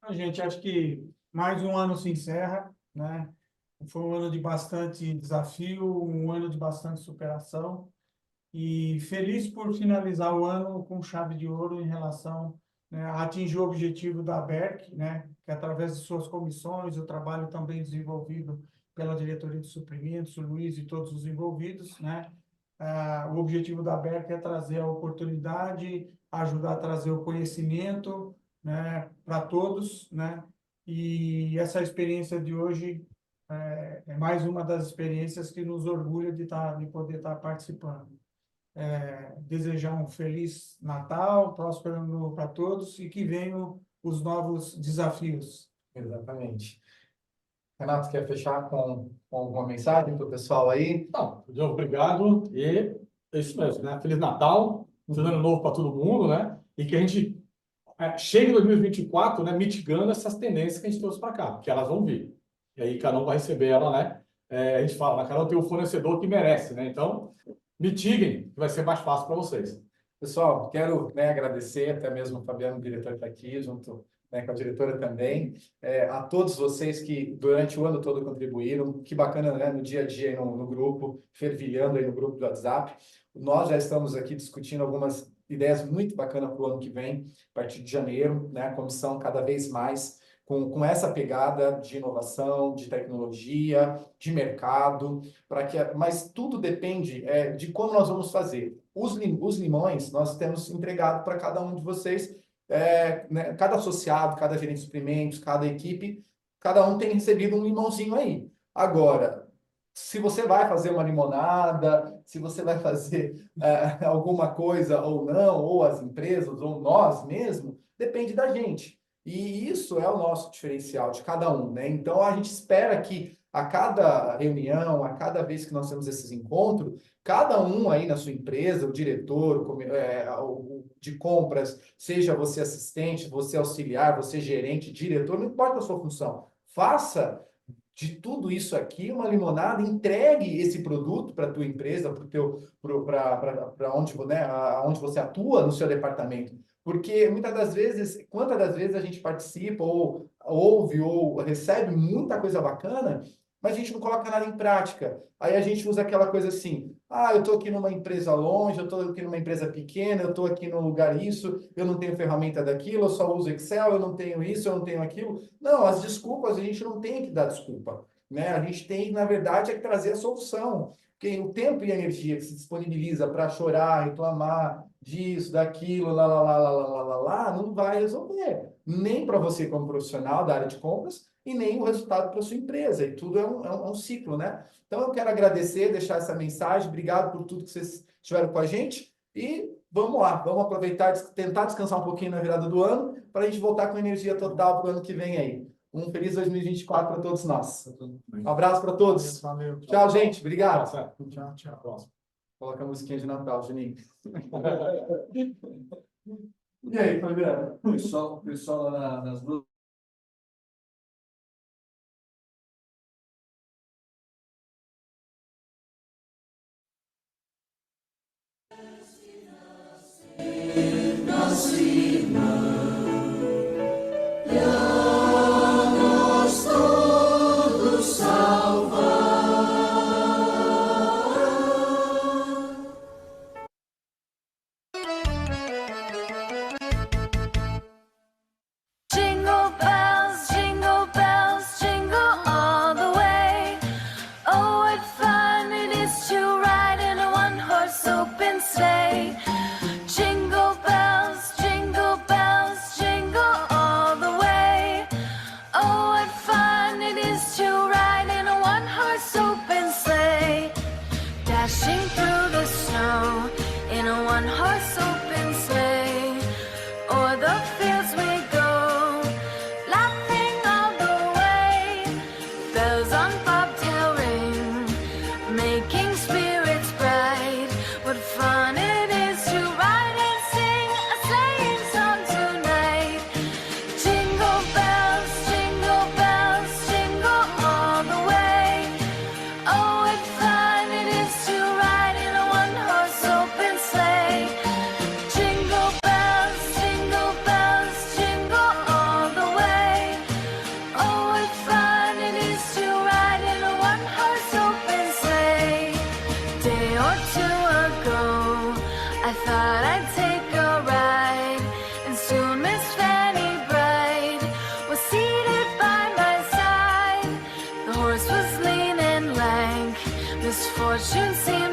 A gente, acho que mais um ano se encerra, né? Foi um ano de bastante desafio, um ano de bastante superação e feliz por finalizar o ano com chave de ouro em relação, né, a atingir o objetivo da ABERC, né? Que através de suas comissões, o trabalho também desenvolvido pela diretoria de suprimentos, o Luiz e todos os envolvidos, né? O objetivo da ABERC é trazer a oportunidade, ajudar a trazer o conhecimento, né, para todos, né? E essa experiência de hoje é mais uma das experiências que nos orgulha de poder estar participando. Desejar um feliz Natal, próspero ano novo para todos e que venham os novos desafios. Exatamente. Renato, quer fechar com alguma mensagem para o pessoal aí? Não, obrigado. E é isso mesmo, né? Feliz Natal, feliz ano novo para todo mundo, né? E que a gente chegue em 2024, né, mitigando essas tendências que a gente trouxe para cá, porque elas vão vir. E aí cada um vai receber ela, né? A gente fala, cada um tem o fornecedor que merece, né? Então, mitiguem, que vai ser mais fácil para vocês. Pessoal, quero, né, agradecer, até mesmo o Fabiano, o diretor, está aqui, junto, né, com a diretora também, a todos vocês que durante o ano todo contribuíram. Que bacana, né, no dia a dia no grupo, fervilhando aí no grupo do WhatsApp. Nós já estamos aqui discutindo algumas ideias muito bacanas para o ano que vem, a partir de janeiro, né, a comissão cada vez mais com essa pegada de inovação, de tecnologia, de mercado, mas tudo depende de como nós vamos fazer. Os limões nós temos entregado para cada um de vocês, né, cada associado, cada gerente de suprimentos, cada equipe, cada um tem recebido um limãozinho aí. Agora, se você vai fazer uma limonada, se você vai fazer alguma coisa ou não, ou as empresas, ou nós mesmo, depende da gente. E isso é o nosso diferencial de cada um, né? Então, a gente espera que a cada reunião, a cada vez que nós temos esses encontros, cada um aí na sua empresa, o diretor, o de compras, seja você assistente, você auxiliar, você gerente, diretor, não importa a sua função, faça de tudo isso aqui uma limonada, entregue esse produto para a tua empresa, para onde, né, aonde você atua no seu departamento. Porque muitas das vezes, quantas das vezes a gente participa, ou ouve, ou recebe muita coisa bacana, mas a gente não coloca nada em prática. Aí a gente usa aquela coisa assim, eu estou aqui numa empresa longe, eu estou aqui numa empresa pequena, eu estou aqui num lugar isso, eu não tenho ferramenta daquilo, eu só uso Excel, eu não tenho isso, eu não tenho aquilo. Não, as desculpas, a gente não tem que dar desculpa, né? A gente tem, na verdade, é que trazer a solução. Porque o tempo e a energia que se disponibiliza para chorar, reclamar disso, daquilo, não vai resolver. Nem para você como profissional da área de compras, e nem o resultado para sua empresa. E tudo é um ciclo, né? Então, eu quero agradecer, deixar essa mensagem. Obrigado por tudo que vocês tiveram com a gente. E vamos lá, vamos aproveitar, tentar descansar um pouquinho na virada do ano, para a gente voltar com energia total para o ano que vem aí. Um feliz 2024 para todos nós. Um abraço para todos. Valeu. Tchau, gente. Obrigado. Tchau, tchau. Coloca a musiquinha de Natal, Juninho. E aí, Fabiano? O pessoal lá nas duas. Jingle bells, jingle all the way. Oh, what fun it is to ride in a one-horse open sleigh. Jingle bells, jingle all the way. Oh, what fun it is to ride in a one-horse open sleigh. Dashing through the snow in a one-horse open sleigh. O'er the fields we go, laughing all the way. Bells on bobtail ring, making spirits bright. What fun it is to ride and sing a sleighing song tonight. Jingle bells, jingle all the way. Oh, what fun it is to ride in a one-horse open sleigh. Jingle bells, jingle all the way. Oh, what fun it is to ride in a one-horse open sleigh. Day or two ago, I thought I'd take a ride, and soon Miss Fanny Bright was seated by my side. The horse was lean and lank, misfortune seemed